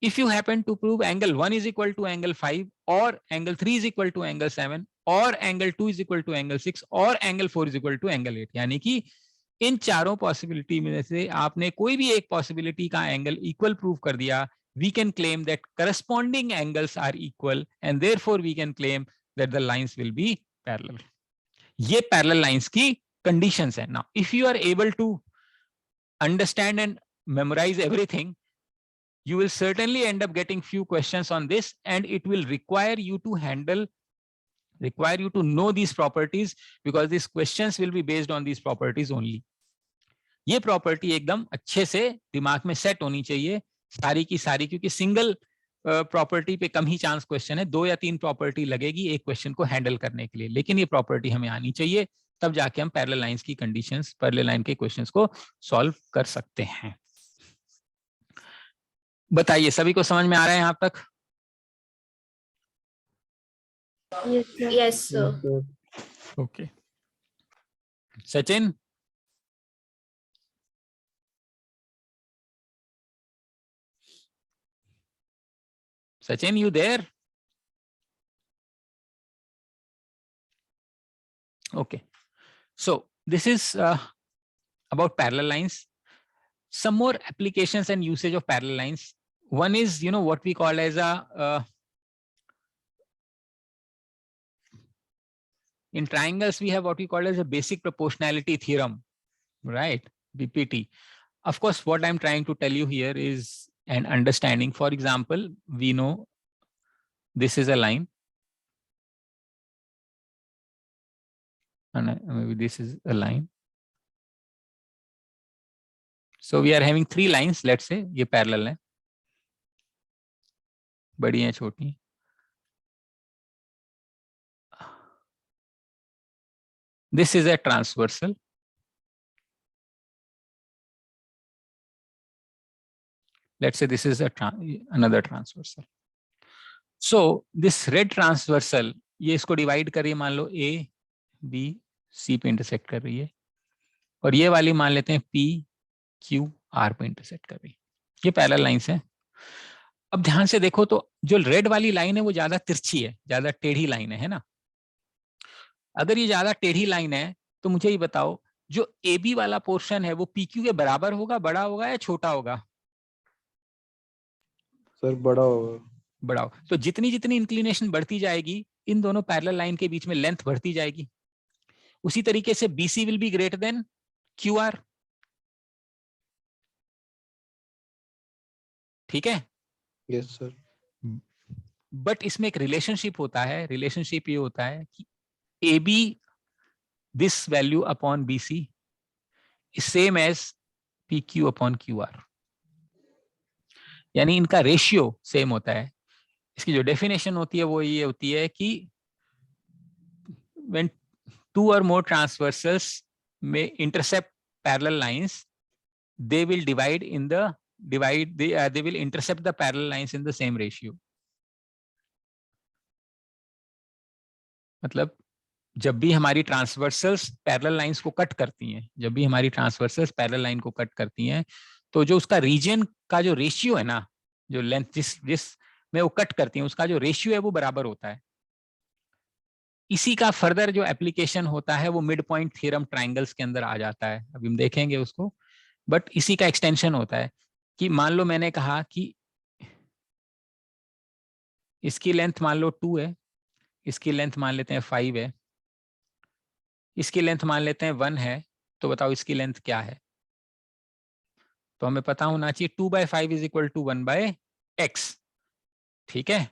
Speaker 1: if you happen to prove angle 1 is equal to angle 5 or angle 3 is equal to angle 7 और angle 2 is equal to angle 6 और angle 4 is equal to angle 8, यानी कि इन चारों possibility में से आपने कोई भी एक पॉसिबिलिटी का एंगल इक्वल प्रूव कर दिया, we can claim that corresponding angles are equal and therefore we can claim that the lines will be parallel. ये parallel lines की conditions है. Now if you are able to understand and memorize everything, you will certainly end up getting few questions on this, and it will require you to know these properties, because these questions will be based on these properties only. ये property एकदम अच्छे से दिमाग में set होनी चाहिए सारी की सारी, क्योंकि सिंगल प्रॉपर्टी पे कम ही चांस क्वेश्चन है, 2 या 3 प्रॉपर्टी लगेगी एक क्वेश्चन को हैंडल करने के लिए, लेकिन ये प्रॉपर्टी हमें आनी चाहिए, तब जाके हम पैरेलल लाइंस की कंडीशंस, पैरेलल लाइन के क्वेश्चंस को सॉल्व कर सकते हैं। बताइए सभी को समझ में आ रहा है यहाँ तक?
Speaker 3: Yes, sir.
Speaker 1: Okay Sachin, Sachin, you there? Okay, so this is about parallel lines. Some more applications and usage of parallel lines. One is, you know, what we call as a in triangles we have what we call as a basic proportionality theorem, right? BPT. Of course, what I'm trying to tell you here is an understanding. For example, we know this is a line, and maybe this is a line. So we are having 3 lines. Let's say ये parallel है, बड़ी है छोटी. This is a transversal. Let's say this is a another transversal. So this red transversal ये इसको divide कर रही है, मान लो A, B, C पे intersect कर रही है, और ये वाली मान लेते हैं P, Q, R पे intersect कर रही है. ये parallel lines हैं. अब ध्यान से देखो तो जो रेड वाली लाइन है वो ज्यादा तिरछी है, ज्यादा टेढ़ी लाइन है ना? अगर ये ज्यादा टेढ़ी लाइन है तो मुझे ये बताओ जो AB वाला पोर्शन है वो PQ के बराबर होगा, बड़ा होगा या छोटा होगा?
Speaker 5: सर बड़ा होगा.
Speaker 1: बड़ा होगा. तो जितनी जितनी इंक्लिनेशन बढ़ती जाएगी इन दोनों पैरेलल लाइन के बीच में लेंथ बढ़ती जाएगी. उसी तरीके से BC will be greater than QR. ठीक है?
Speaker 5: Yes sir.
Speaker 1: बट इसमें एक रिलेशनशिप होता है. रिलेशनशिप ये होता है कि AB this value upon BC is same as PQ upon QR. यानी इनका रेशियो सेम होता है. इसकी जो डेफिनेशन होती है वो ये होती है कि when 2 or more transversals may intercept parallel lines, they will they will intercept the parallel lines in the same ratio. मतलब जब भी हमारी ट्रांसवर्सल्स पैरेलल लाइंस को कट करती हैं, जब भी हमारी ट्रांसवर्सल्स पैरेलल लाइन को कट करती हैं, तो जो उसका रीजन का जो रेशियो है ना, जो लेंथ जिस में वो कट करती हैं उसका जो रेशियो है वो बराबर होता है. इसी का फर्दर जो एप्लीकेशन होता है वो मिड पॉइंट थ्योरम ट्रायंगल्स के अंदर आ जाता है. अभी हम देखेंगे उसको, बट इसी का एक्सटेंशन होता है कि मान लो मैंने कहा कि इसकी लेंथ मान लो 2 है, इसकी लेंथ मान लेते हैं 5 है, इसकी लेंथ मान लेते हैं 1 है, तो बताओ इसकी लेंथ क्या है? तो हमें पता होना चाहिए 2/5 इज इक्वल टू 1/x. ठीक है?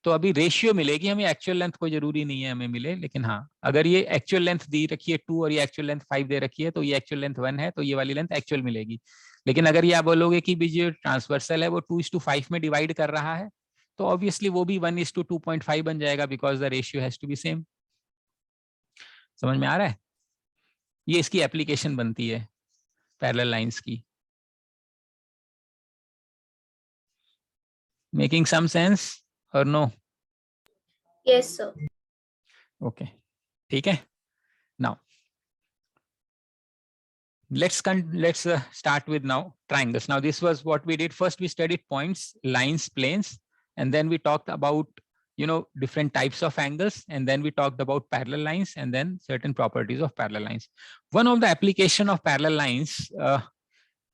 Speaker 1: तो अभी रेशियो मिलेगी हमें, एक्चुअल लेंथ कोई जरूरी नहीं है हमें मिले, लेकिन हाँ अगर ये एक्चुअल लेंथ दी रखी है 2 और ये एक्चुअल लेंथ 5 दे रखी है तो ये एक्चुअल लेंथ 1 है, तो ये वाली लेंथ एक्चुअल मिलेगी. लेकिन अगर ये आप बोलोगे कि जो ट्रांसवर्सल है वो 2:5 में डिवाइड कर रहा है, तो ऑब्वियसली वो भी 1:2.5 बन जाएगा, because the ratio has to be same. समझ में आ रहा है? ये इसकी एप्लीकेशन बनती है पैरेलल लाइंस की. मेकिंग सम सेंस और नो?
Speaker 3: Yes, sir.
Speaker 1: Okay, ठीक है. Now let's start with now triangles. Now this was what we did. First we studied points, lines, planes, and then we talked about, you know, different types of angles, and then we talked about parallel lines and then certain properties of parallel lines. One of the application of parallel lines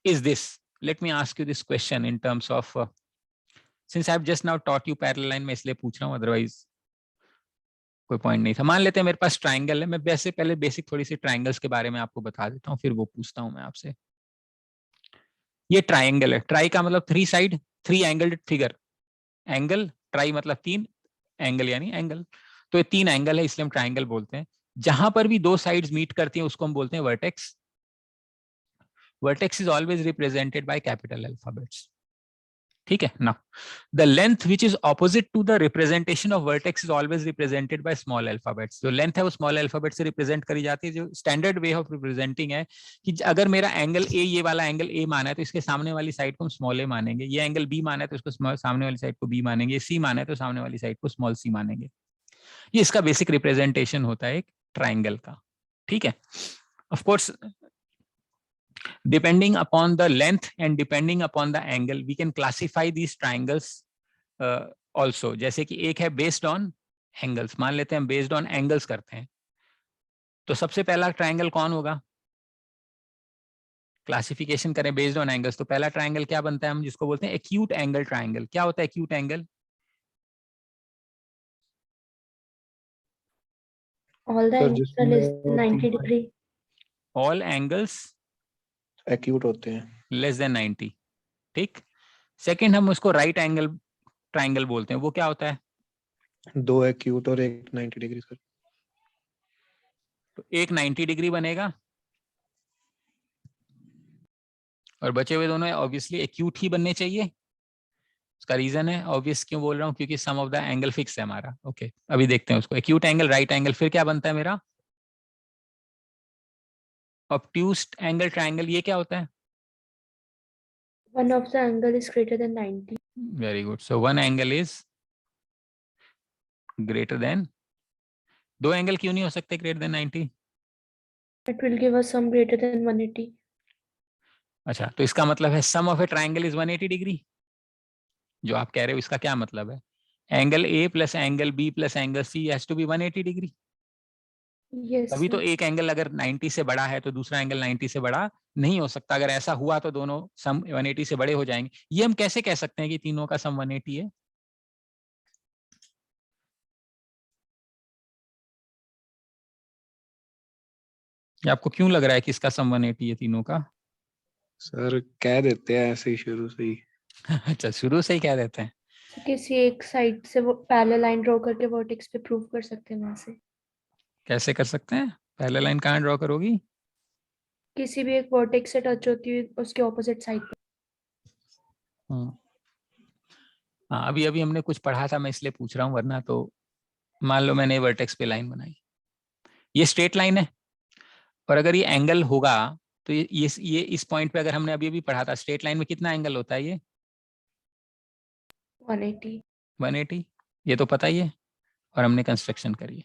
Speaker 1: is this. Let me ask you this question in terms of since I've just now taught you parallel line, मैं इसलिए पूछ रहा हूँ, otherwise कोई point नहीं था. मान लेते हैं मेरे पास ट्राइंगल है. मैं वैसे पहले बेसिक थोड़ी सी ट्राइंगल्स के बारे में आपको बता देता हूँ, फिर वो पूछता हूँ मैं आपसे. ये ट्राइंगल है. ट्राई का मतलब 3 side 3 angled figure. Angle try मतलब 3 एंगल यानी एंगल. तो ये 3 एंगल है इसलिए हम ट्राइंगल बोलते हैं. जहां पर भी 2 साइड्स मीट करती हैं उसको हम बोलते हैं vertex. Vertex is always represented by capital alphabets. ठीक है ना. The length which is opposite to the representation of vertex is always represented by small alphabets. जो length है वो small alphabet से represent करी जाती है. जो standard way of representing है कि अगर मेरा एंगल ए, ये वाला एंगल ए माना है तो इसके सामने वाली साइड को हम स्मॉल ए मानेंगे. ये एंगल बी माना है तो इसको सामने वाली साइड को बी मानेंगे. सी माना है तो सामने वाली साइड को स्मॉल सी मानेंगे. ये इसका बेसिक रिप्रेजेंटेशन होता है एक ट्राइंगल का. ठीक है. Of course depending upon the length and depending upon the angle we can classify these triangles also. जैसे कि एक है based on angles, मान लेते हैं हम based on angles करते हैं. तो सबसे पहला ट्राइंगल कौन होगा? क्लासिफिकेशन करें बेस्ड ऑन एंगल्स तो पहला ट्राइंगल क्या बनता है? हम जिसको बोलते हैं एक्यूट एंगल ट्राइंगल. क्या होता है acute angle?
Speaker 3: All the
Speaker 5: Sir,
Speaker 3: angles are less than
Speaker 5: जिसमें
Speaker 3: 90 degree.
Speaker 1: ऑल एंगल्स
Speaker 5: एक्यूट होते हैं.
Speaker 1: Less than 90. ठीक. सेकंड हम उसको राइट एंगल ट्राइंगल बोलते हैं. वो क्या होता है?
Speaker 5: 2 एक्यूट और एक 90 डिग्री सर.
Speaker 1: तो एक 90 डिग्री बनेगा और बचे हुए दोनों ऑब्वियसली एक्यूट ही बनने चाहिए. उसका रीजन है ऑब्वियस. क्यों बोल रहा हूँ? क्योंकि सम ऑफ द एंगल फिक्स है हमारा. ओके अभी देखते हैं उसको. एक्यूट एंगल, राइट एंगल, फिर क्या बनता है मेरा? Obtuse angle triangle. ये क्या होता है?
Speaker 3: One of the angle is greater than 90.
Speaker 1: Very good. So one angle is greater than. दो एंगल क्यों नहीं हो सकते greater than 90?
Speaker 3: It will give us some greater than 180.
Speaker 1: अच्छा तो इसका मतलब है sum of a triangle is 180 degree. जो आप कह रहे हो इसका क्या मतलब है? Angle A plus angle B plus angle C has to be 180 degree.
Speaker 3: Yes.
Speaker 1: तभी तो
Speaker 3: sir.
Speaker 1: एक एंगल अगर 90 से बड़ा है तो दूसरा एंगल 90 से बड़ा नहीं हो सकता. अगर ऐसा हुआ तो दोनों सम 180 से बड़े हो जाएंगे. ये हम कैसे कह सकते हैं कि तीनों का सम 180 है? ये आपको क्यों लग रहा है कि इसका सम 180 है तीनों का?
Speaker 5: सर कह देते हैं ऐसे ही शुरू से ही.
Speaker 1: अच्छा शुरू से ही कह देते हैं.
Speaker 3: So, किसी एक साइड से वो पैरेलल लाइन ड्रॉ करके वर्टेक्स पे प्रूव कर सकते हैं वहां से.
Speaker 1: कैसे कर सकते हैं? पहले लाइन कहाँ ड्रॉ करोगी?
Speaker 3: किसी भी एक वर्टेक्स से टच होती है उसके ऑपोजिट साइड पे.
Speaker 1: हाँ अभी अभी हमने कुछ पढ़ा था, मैं इसलिए पूछ रहा हूँ. वरना तो मान लो मैंने वर्टेक्स पे लाइन बनाई, ये स्ट्रेट लाइन है और अगर ये एंगल होगा तो ये इस पॉइंट पे अगर हमने अभी अभी पढ़ा था स्ट्रेट लाइन में कितना एंगल होता है? ये
Speaker 3: 180.
Speaker 1: 180. ये तो पता ही है और हमने कंस्ट्रक्शन करी है.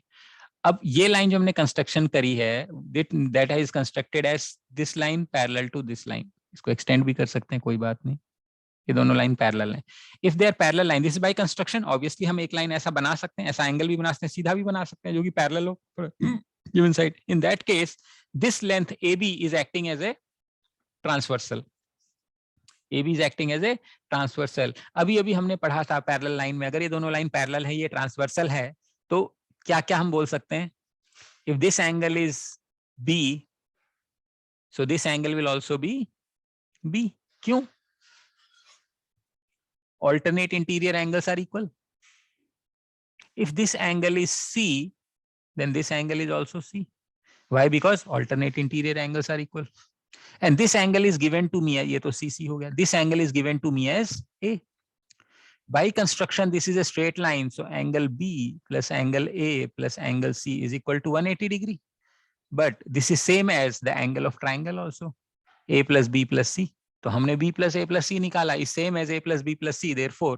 Speaker 1: अब ये लाइन जो हमने कंस्ट्रक्शन करी है that is constructed as this line parallel to this line. इसको एक्सटेंड भी कर सकते हैं, कोई बात नहीं. ये दोनों लाइन पैरेलल हैं. If they are parallel line, this by construction obviously हम एक लाइन ऐसा बना सकते हैं, ऐसा एंगल भी बना सकते हैं, सीधा भी बना सकते हैं जो कि पैरेलल हो given side. In that case this length AB is acting as a transversal. AB is acting as a transversal. अभी अभी हमने पढ़ा था पैरेलल लाइन में अगर ये दोनों लाइन पैरेलल है, ये ट्रांसवर्सल है, तो क्या क्या हम बोल सकते हैं? If this angle is B, so this angle will also be B. क्यों? Alternate interior angles are equal. If this angle is C, then this angle is also C. Why? Because alternate interior angles are equal. And this angle is given to me, ये तो CC हो गया. This angle is given to me as A. By construction, this is a straight line. So angle B plus angle A plus angle C is equal to 180 degree. But this is same as the angle of triangle also. A plus B plus C. तो हमने B plus A plus C निकाला, is same as A plus B plus C. Therefore,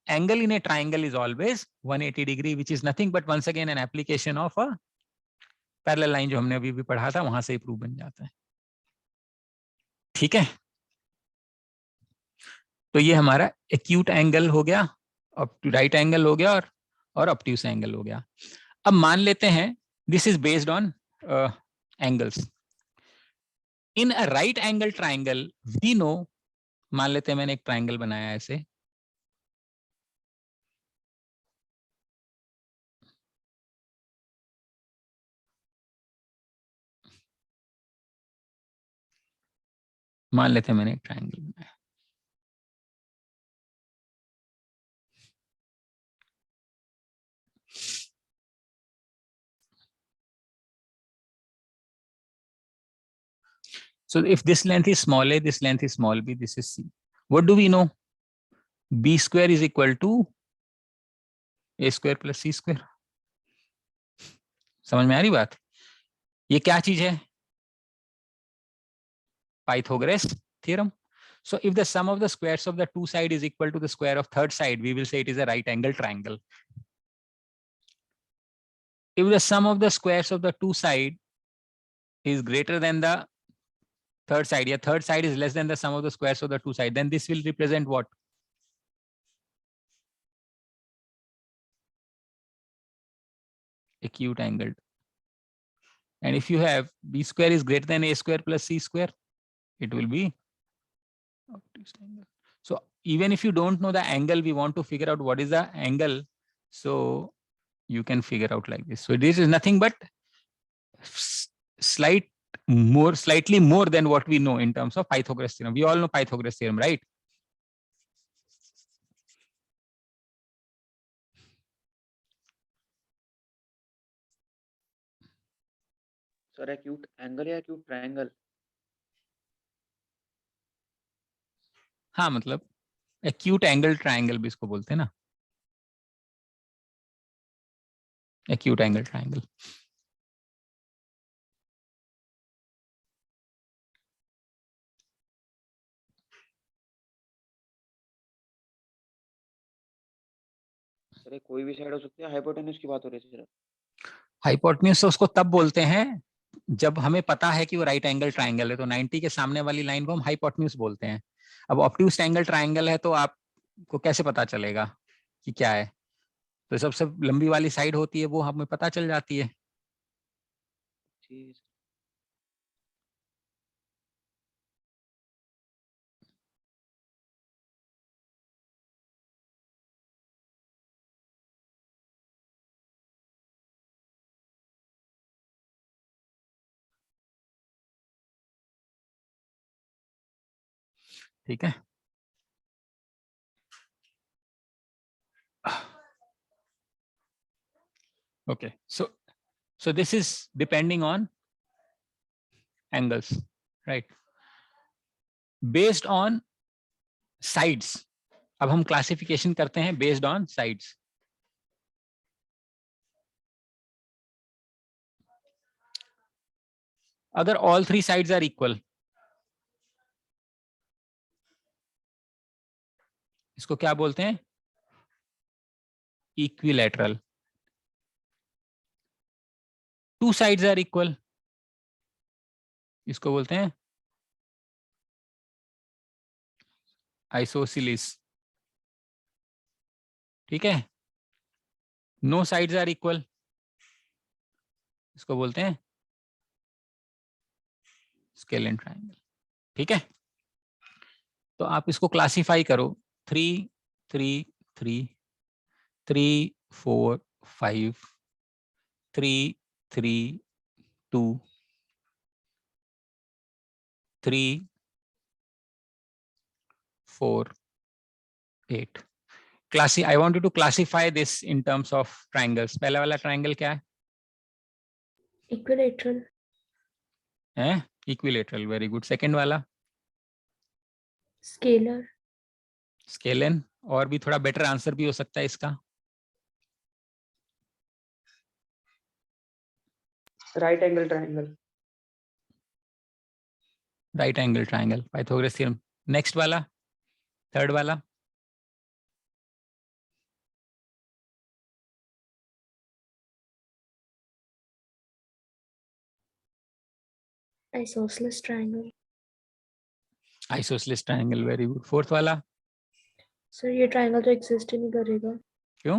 Speaker 1: angle in a triangle is always 180 degree, which is nothing but once again an application of a parallel line जो हमने अभी भी पढ़ा था, वहां से ही prove बन जाता है. ठीक है. तो ये हमारा एक्यूट एंगल हो गया, राइट एंगल हो गया और ऑब्ट्यूस एंगल हो गया. अब मान लेते हैं this is based on angles. In a right angle triangle we know, मान लेते हैं मैंने एक ट्राइंगल बनाया ऐसे, मान लेते हैं मैंने एक ट्राइंगल बनाया. So if this length is small a, this length is small b, this is C. What do we know? B square is equal to A square plus C square. समझ में आ रही बात? ये क्या चीज है? Pythagoras theorem. So if the sum of the squares of the two side is equal to the square of third side, we will say it is a right angle triangle. If the sum of the squares of the two side is greater than the third side, yeah, third side is less than the sum of the squares of the two side, then this will represent what? Acute angled. And if you have B square is greater than A square plus C square, it will be obtuse angle. So even if you don't know the angle, we want to figure out what is the angle. So you can figure out like this. So this is nothing but slightly more than what we know in terms of Pythagoras theorem. We all know Pythagoras theorem, right?
Speaker 4: Sir acute angle या acute triangle?
Speaker 1: हाँ, मतलब acute angle triangle भी इसको बोलते हैं ना, acute angle triangle.
Speaker 4: Sir ये कोई भी साइड हो सकती है, हाइपोटेन्यूज की बात हो रही है सिर्फ.
Speaker 1: हाइपोटेन्यूज उसको तब बोलते हैं जब हमें पता है कि वो राइट एंगल ट्रायंगल है, तो 90 के सामने वाली लाइन को हम हाइपोटेन्यूज बोलते हैं. अब ऑब्ट्यूज एंगल ट्रायंगल है तो आपको कैसे पता चलेगा कि क्या है? तो सबसे लंबी वाली साइड होती है वो हमें पता चल जाती है.
Speaker 4: जी
Speaker 1: ठीक है. Okay, so this is depending on angles, right? Based on sides. अब हम क्लासिफिकेशन करते हैं based on sides. अगर all three sides are equal, इसको क्या बोलते हैं? Equilateral. Two sides are equal, इसको बोलते हैं आइसोसिलिस. ठीक है. नो साइड्स आर इक्वल, इसको बोलते हैं स्केलेन ट्रायंगल. ठीक है. तो आप इसको क्लासिफाई करो 3 3 3 3 4 5 3 3 2 3 4 8. I want you to classify this in terms of triangles. पहला वाला ट्रायंगल क्या है?
Speaker 3: Equilateral.
Speaker 1: है इक्विलेटरल. Very good. सेकंड वाला
Speaker 3: Scalar.
Speaker 1: स्केलेन. और भी थोड़ा बेटर आंसर भी हो सकता है इसका.
Speaker 6: Right angle triangle.
Speaker 1: Right angle triangle, Pythagoras theorem. Next वाला, थर्ड वाला
Speaker 3: Isosceles triangle.
Speaker 1: Isosceles triangle. Very good. Fourth वाला
Speaker 3: सर ये ट्रायंगल तो एग्जिस्ट ही नहीं करेगा.
Speaker 1: क्यों?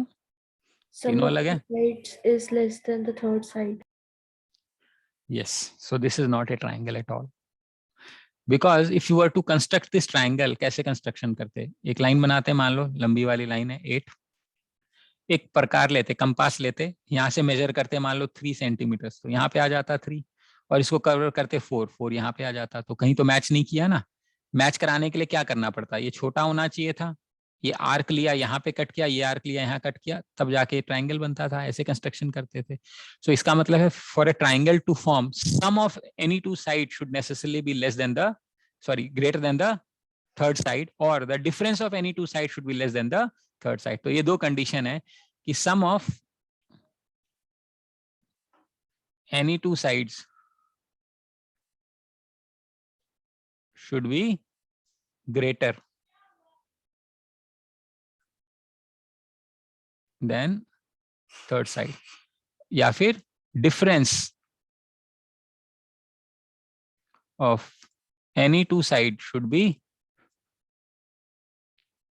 Speaker 3: Sum
Speaker 1: तीनों
Speaker 3: of
Speaker 1: अलग
Speaker 3: the
Speaker 1: है.
Speaker 3: sides is less than the third side.
Speaker 1: Yes, so this is not a triangle at all. Because if you were to construct this triangle, कैसे कंस्ट्रक्शन करते? एक लाइन बनाते, मान लो लंबी वाली लाइन है 8. एक प्रकार लेते, कंपास लेते, यहाँ से मेजर करते मान लो 3 सेंटीमीटर, तो यहाँ पे आ जाता 3, और इसको कवर करते 4 यहाँ पे आ जाता. तो कहीं तो मैच नहीं किया ना. मैच कराने के लिए क्या करना पड़ता? ये छोटा होना चाहिए था, ये आर्क लिया यहाँ पे कट किया, ये आर्क लिया यहाँ कट किया, तब जाके ट्राइंगल बनता था. ऐसे कंस्ट्रक्शन करते थे. सो इसका मतलब है for a triangle to form, sum of any two side should necessarily be less than the, sorry, greater than the third side or the difference of any two sides should be less than the third side. तो ये दो condition है कि sum of any two sides should be greater than third side, या फिर difference of any two sides should be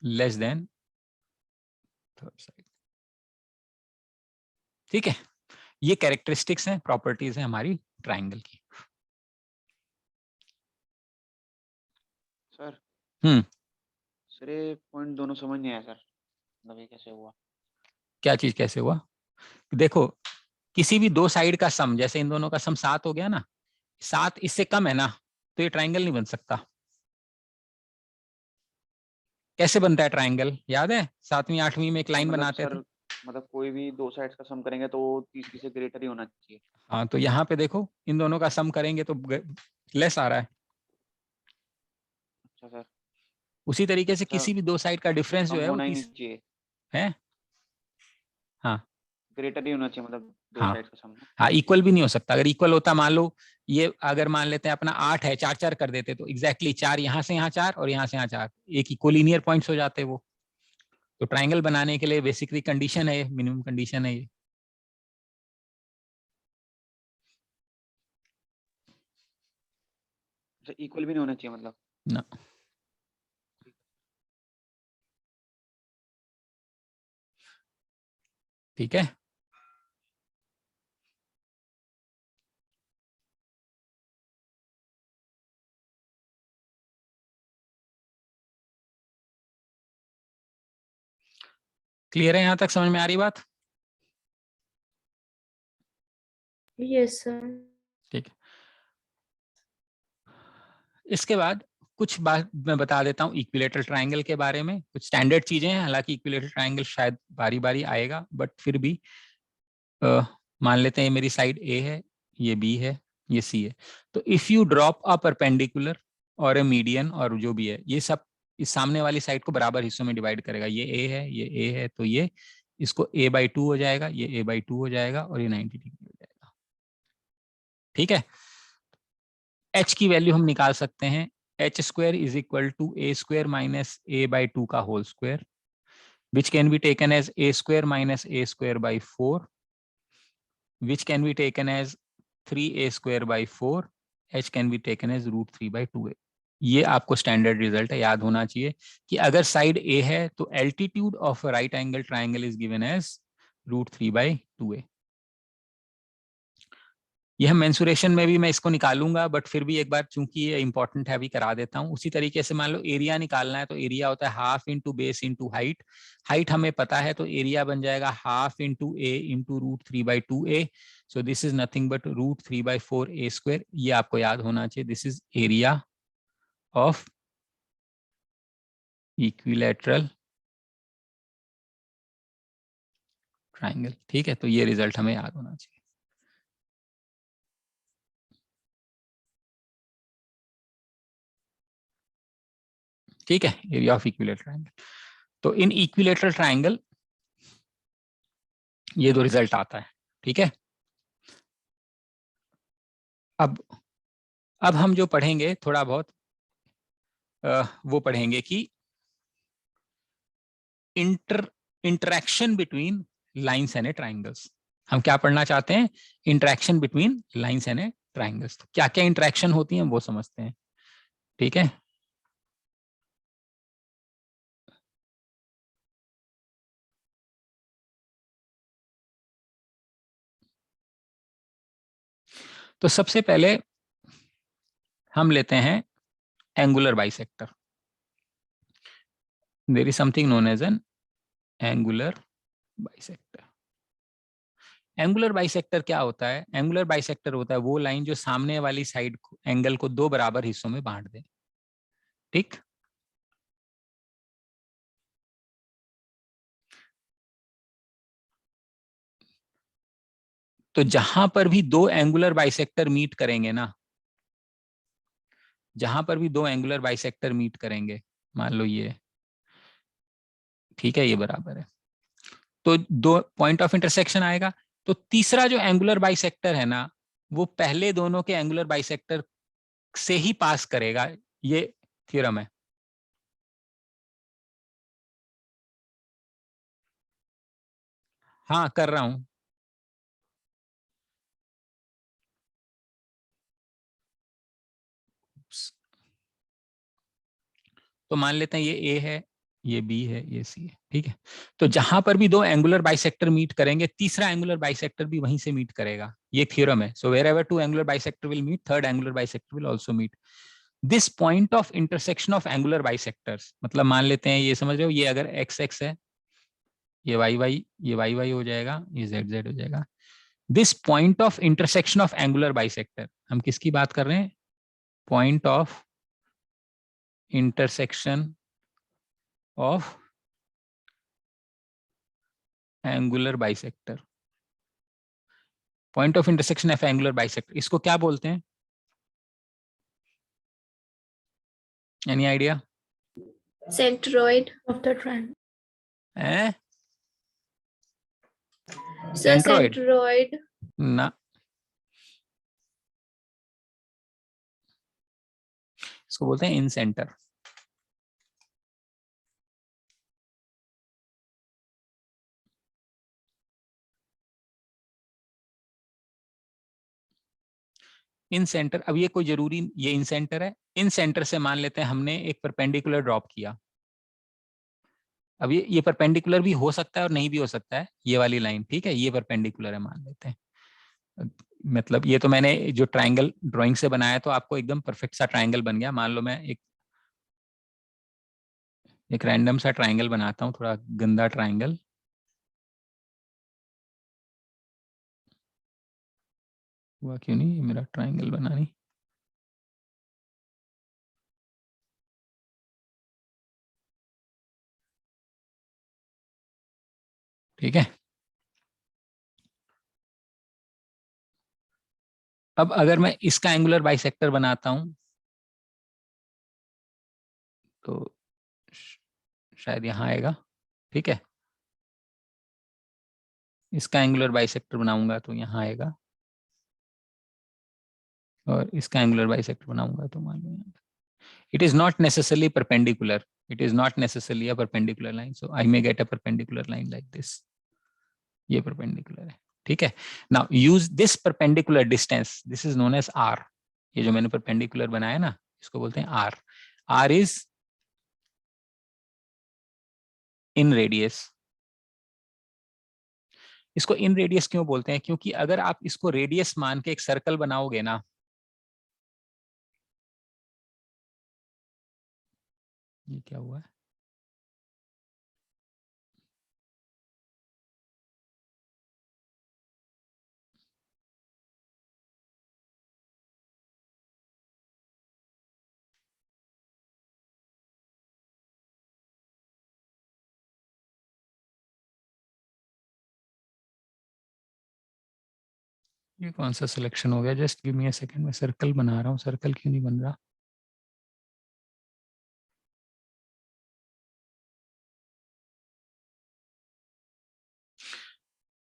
Speaker 1: less than third side. ठीक है, ये कैरेक्टरिस्टिक्स हैं, प्रॉपर्टीज हैं हमारी ट्राइंगल की।
Speaker 4: सर
Speaker 1: हम्म।
Speaker 4: सर ये पॉइंट दोनों समझ नहीं आया सर, मतलब ये कैसे हुआ?
Speaker 1: क्या चीज कैसे हुआ? देखो, किसी भी दो साइड का सम, जैसे इन दोनों का सम 7 हो गया ना, 7 इससे कम है ना, तो ये ट्राइंगल नहीं बन सकता। कैसे बनता है ट्राइंगल, याद है 7वीं 8वीं में एक लाइन
Speaker 4: मतलब
Speaker 1: बनाते
Speaker 4: सर,
Speaker 1: थे।
Speaker 4: मतलब कोई भी दो साइड्स का सम करेंगे तो तीसरी से ग्रेटर ही होना चाहिए।
Speaker 1: हाँ, तो यहाँ पे देखो इन दोनों का सम करेंगे तो लेस आ रहा है।
Speaker 4: अच्छा सर,
Speaker 1: उसी तरीके से
Speaker 4: अच्छा,
Speaker 1: किसी भी दो साइड का डिफरेंस
Speaker 4: कम
Speaker 1: जो है वो
Speaker 4: होना ही नहीं चाहिए,
Speaker 1: है। हाँ
Speaker 4: ग्रेटर ही होना चाहिए, मतलब दो
Speaker 1: हाँ
Speaker 4: साइड्स का सम।
Speaker 1: हाँ, इक्वल भी नहीं हो सकता। अगर इक्वल होता, मान लो ये अगर मान लेते हैं अपना 8 है, 4 4 कर देते तो एग्जैक्टली 4 यहाँ से यहाँ 4 और यहाँ से यहाँ 4, एक इक्वलिनियर पॉइंट्स हो जाते वो। तो ट्राइंगल बनाने के लिए बेसिकली कंडीशन है ये, मिनिमम कंडीशन है ये।
Speaker 4: अच्छा, इक्वल भी नहीं होना चाहिए मतलब?
Speaker 1: ना, ठीक है। क्लियर है, यहां तक समझ में आ रही बात?
Speaker 3: Yes, sir.
Speaker 1: ठीक है। इसके बाद कुछ बात मैं बता देता हूँ इक्विलेटरल ट्राइंगल के बारे में। कुछ स्टैंडर्ड चीजें हैं, हालांकि इक्विलेटरल ट्राइंगल शायद बारी बारी आएगा, बट फिर भी मान लेते हैं मेरी साइड ए है, ये बी है, ये सी है। तो if you drop a perpendicular और ए मीडियन और जो भी है, ये सब इस सामने वाली साइड को बराबर हिस्सों में डिवाइड करेगा। ये ए है, ये ए है, तो ये इसको a/2 हो जाएगा, ये a/2 हो जाएगा और ये 90 डिग्री हो जाएगा। ठीक है। h की वैल्यू हम निकाल सकते हैं, h square is equal to a square minus a/2 का whole square, which can be taken as a square minus a square by 4, which can be taken as 3a square by 4, h can be taken as √3 by 2a। ये आपको standard result है, याद होना चाहिए कि अगर side a है तो altitude of right angle triangle is given as √3 by 2a। ये हम मेंसुरेशन में भी मैं इसको निकालूंगा, बट फिर भी एक बार चूंकि ये इंपॉर्टेंट है अभी करा देता हूँ। उसी तरीके से मान लो एरिया निकालना है, तो एरिया होता है half into base into height. Height हमें पता है, तो एरिया बन जाएगा half into A into √3 by 2a। So this is nothing but √3 by 4a square. ये आपको याद होना चाहिए, this is area of equilateral triangle. ठीक है, तो ये रिजल्ट हमें याद होना चाहिए। ठीक है, एरिया ऑफ इक्विलैटरल ट्राइंगल। तो इन इक्विलैटरल ट्राइंगल ये दो रिजल्ट आता है। ठीक है। अब हम जो पढ़ेंगे थोड़ा बहुत वो पढ़ेंगे कि interaction between lines and A triangles. हम क्या पढ़ना चाहते हैं? Interaction between lines and A triangles. तो क्या क्या इंटरेक्शन होती हैं वो समझते हैं। ठीक है। तो सबसे पहले हम लेते हैं angular bisector. There is something known as an angular bisector. Angular bisector क्या होता है? एंगुलर बाइसेक्टर होता है वो लाइन जो सामने वाली साइड एंगल को दो बराबर हिस्सों में बांट दे। ठीक। तो जहां पर भी दो एंगुलर बाइसेक्टर मीट करेंगे ना, जहां पर भी दो एंगुलर बाइसेक्टर मीट करेंगे मान लो ये, ठीक है, ये बराबर है, तो दो पॉइंट ऑफ इंटरसेक्शन आएगा। तो तीसरा जो एंगुलर बाइसेक्टर है ना, वो पहले दोनों के एंगुलर बाइसेक्टर से ही पास करेगा, ये थ्योरम है। हाँ कर रहा हूं। तो मान लेते हैं ये A है, ये B है, ये C है, ठीक है। तो जहां पर भी दो एंगुलर बाइसेक्टर मीट करेंगे, तीसरा एंगुलर बाइसेक्टर भी वहीं से मीट करेगा, ये थ्योरम है। So wherever two angular bisector will meet, third angular bisector will also meet. This point of intersection of angular bisectors, मतलब मान लेते हैं, ये समझ रहे हो, ये अगर एक्स एक्स है, ये वाई वाई, ये वाई वाई हो जाएगा, ये जेड जेड हो जाएगा। This point of intersection of angular bisector, हम किसकी बात कर रहे हैं? Point of intersection of angular bisector, point of intersection of angular bisector, इसको क्या बोलते हैं? Any idea?
Speaker 3: Centroid of the triangle. So
Speaker 1: Centroid?
Speaker 3: centroid.
Speaker 1: ना, इसको बोलते हैं इन सेंटर। इन सेंटर, अब ये कोई जरूरी, ये इन सेंटर है, इन सेंटर से मान लेते हैं हमने एक परपेंडिकुलर ड्रॉप किया। अब ये परपेंडिकुलर भी हो सकता है और नहीं भी हो सकता है, ये वाली लाइन, ठीक है, ये परपेंडिकुलर है मान लेते हैं। मतलब ये तो मैंने जो ट्रायंगल ड्राइंग से बनाया, तो आपको एकदम परफेक्ट सा ट्रायंगल बन गया। मान लो मैं एक रैंडम सा ट्रायंगल बनाता हूँ, थोड़ा गंदा ट्रायंगल। हुआ क्यों नहीं, ये मेरा ट्रायंगल बना नहीं। ठीक है, अब अगर मैं इसका एंगुलर बाइसेक्टर बनाता हूं, तो शायद यहां आएगा, ठीक है। इसका एंगुलर बाइसेक्टर बनाऊंगा तो यहां आएगा, और इसका एंगुलर बाइसेक्टर बनाऊंगा तो मान लो यहाँ। It is not necessarily perpendicular, it is not necessarily a perpendicular line, so I may get a perpendicular line like this. ये परपेंडिकुलर है, ठीक है। Now use this perpendicular distance, this is known as R. ये जो मैंने perpendicular बनाया ना, इसको बोलते हैं R. R is in radius. इसको इन रेडियस क्यों बोलते हैं? क्योंकि अगर आप इसको रेडियस मान के एक सर्कल बनाओगे ना, ये क्या हुआ है, ये कौन सा सिलेक्शन हो गया? Just give me a second, मैं सर्कल बना रहा हूँ, सर्कल क्यों नहीं बन रहा?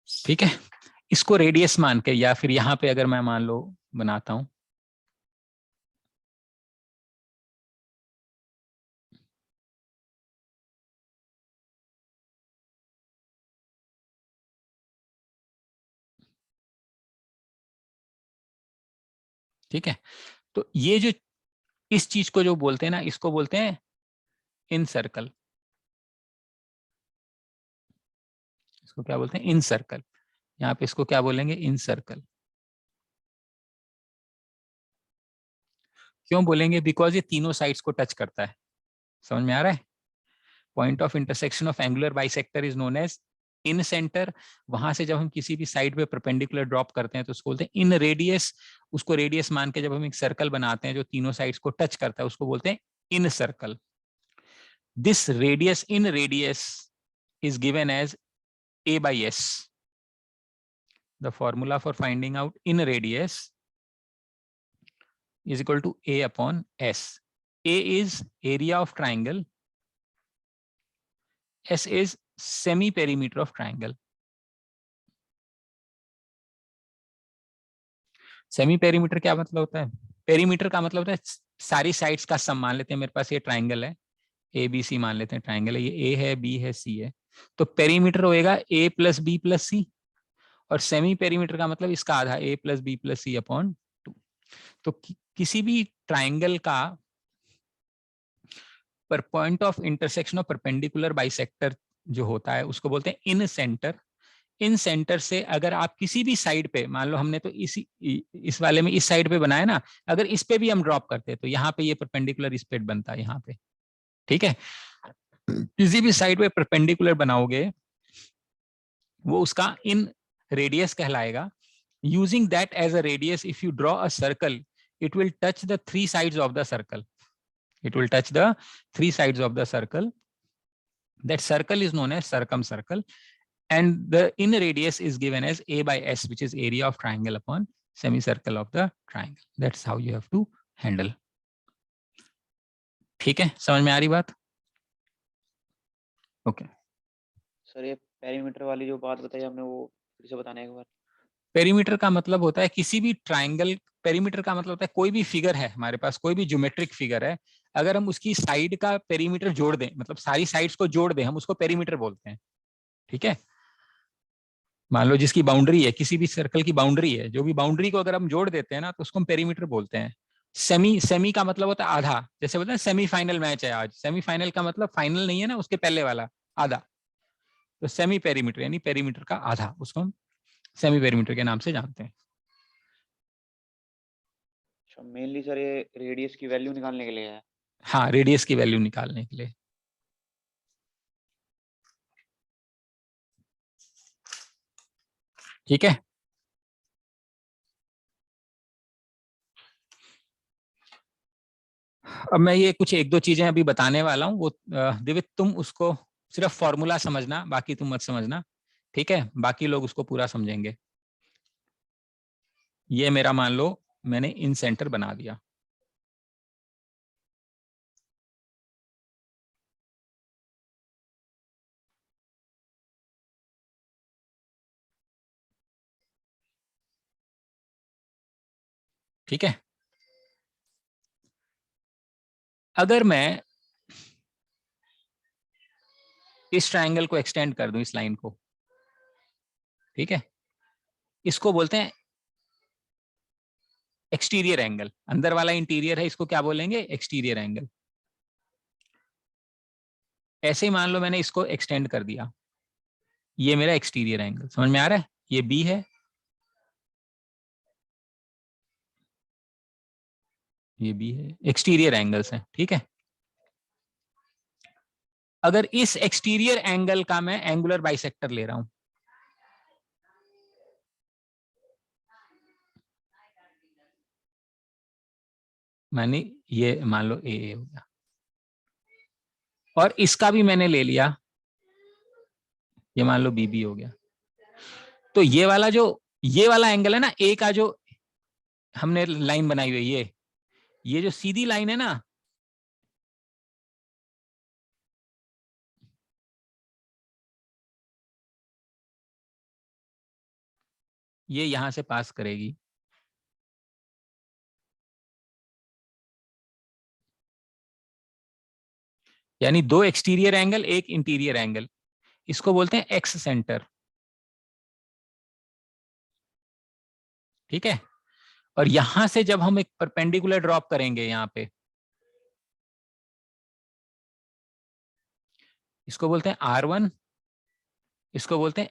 Speaker 1: ठीक है, इसको रेडियस मान के, या फिर यहाँ पे अगर मैं मान लो बनाता हूँ, ठीक है। तो ये जो इस चीज को जो बोलते हैं ना, इसको बोलते हैं इन सर्कल। इसको क्या बोलते हैं? इन सर्कल। यहाँ पे इसको क्या बोलेंगे? इन सर्कल। क्यों बोलेंगे? बिकॉज ये तीनों साइड्स को टच करता है। समझ में आ रहा है? Point of intersection of angular bisector is known as in centre. वहां से जब हम किसी भी साइड पे परपेंडिकुलर ड्रॉप करते हैं तो उसको बोलते हैं इन रेडियस। उसको रेडियस मान के जब हम एक सर्कल बनाते हैं जो तीनों साइड्स को टच करता है, उसको बोलते हैं incircle. This radius, inradius, is given as a by s. The formula for finding out in radius is equal to a upon s. A is area of triangle, S is semi perimeter of triangle. Semi perimeter क्या मतलब होता है? Perimeter का मतलब होता है सारी sides का सम। मान लेते हैं मेरे पास ये ट्राइंगल है, ए बी सी मान लेते हैं ट्राइंगल है, ये ए है, बी है, सी है, तो पेरीमीटर होएगा ए प्लस बी प्लस सी, और सेमी पेरीमीटर का मतलब इसका आधा, ए प्लस बी प्लस सी अपॉन 2। तो किसी भी ट्राइंगल का पर point of intersection of perpendicular bisector जो होता है उसको बोलते हैं इन सेंटर। इन सेंटर से अगर आप किसी भी साइड पे, मान लो हमने तो इस वाले में इस साइड पे बनाया ना, अगर इस पे भी हम ड्रॉप करते तो यहाँ पे ये परपेंडिकुलर इस पे बनता है यहाँ पे, ठीक है। किसी भी साइड पे परपेंडिकुलर बनाओगे वो उसका इन रेडियस कहलाएगा। Using that as a radius if you draw a circle, it will touch the 3 sides of the circle. It will touch the 3 sides of the circle. That circle is known as circumcircle, and the in radius is given as a by s, which is area of triangle upon semicircle of the triangle. That's how you have to handle. ठीक है, समझ में आ रही बात? Okay.
Speaker 4: Sir ये perimeter वाली जो बात बताई आपने वो फिर से बताना एक बार।
Speaker 1: पेरीमीटर का मतलब होता है किसी भी ट्राइंगल, पेरीमीटर का मतलब होता है कोई भी फिगर है हमारे पास, कोई भी ज्योमेट्रिक फिगर है, अगर हम उसकी साइड का पेरीमीटर जोड़ दें, मतलब सारी साइड्स को जोड़ दें, हम उसको पेरीमीटर बोलते हैं, ठीक है। मान लो जिसकी बाउंड्री है, किसी भी सर्कल की बाउंड्री है, जो भी बाउंड्री को अगर हम जोड़ देते हैं ना तो उसको हम पेरीमीटर बोलते हैं। सेमी का मतलब होता है आधा, जैसे बोलते हैं सेमीफाइनल मैच है आज, सेमीफाइनल का मतलब फाइनल नहीं है ना, उसके पहले वाला आधा, तो सेमी पेरीमीटर यानी पेरीमीटर का आधा, उसको हम सेमी पेरीमीटर के नाम से जानते हैं।
Speaker 4: अच्छा, मेनली सर ये रेडियस की वैल्यू निकालने के लिए है।
Speaker 1: हाँ, रेडियस की वैल्यू निकालने के लिए। ठीक है, अब मैं ये कुछ एक दो चीजें अभी बताने वाला हूँ, वो दिवित तुम उसको सिर्फ फॉर्मूला समझना, बाकी तुम मत समझना, ठीक है। बाकी लोग उसको पूरा समझेंगे। ये मेरा मान लो मैंने इन सेंटर बना दिया, ठीक है। अगर मैं इस ट्रायंगल को एक्सटेंड कर दूं, इस लाइन को, ठीक है, इसको बोलते हैं एक्सटीरियर एंगल। अंदर वाला इंटीरियर है, इसको क्या बोलेंगे? Exterior angle. ऐसे ही मान लो मैंने इसको एक्सटेंड कर दिया, ये मेरा एक्सटीरियर एंगल, समझ में आ रहा है? ये बी है, ये बी है, एक्सटीरियर एंगल्स हैं, ठीक है। अगर इस एक्सटीरियर एंगल का मैं एंगुलर बाइसेक्टर ले रहा हूं, मानी ये मान लो ए हो गया, और इसका भी मैंने ले लिया, ये मान लो बी हो गया, तो ये वाला एंगल है ना, ए का जो हमने लाइन बनाई हुई है, ये जो सीधी लाइन है ना, ये यहां से पास करेगी, यानी दो एक्सटीरियर एंगल, एक इंटीरियर एंगल, इसको बोलते हैं एक्स सेंटर, ठीक है। और यहां से जब हम एक परपेंडिकुलर ड्रॉप करेंगे यहां पे, इसको बोलते हैं R1, इसको बोलते हैं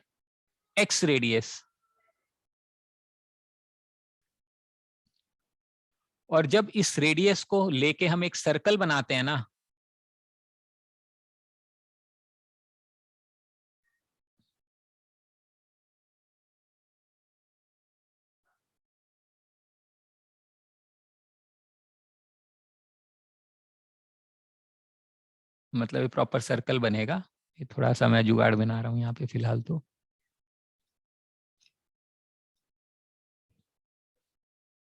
Speaker 1: एक्स रेडियस। और जब इस रेडियस को लेके हम एक सर्कल बनाते हैं ना, मतलब ये प्रॉपर सर्कल बनेगा। ये थोड़ा सा मैं जुगाड़ बना रहा हूं यहाँ पे फिलहाल, तो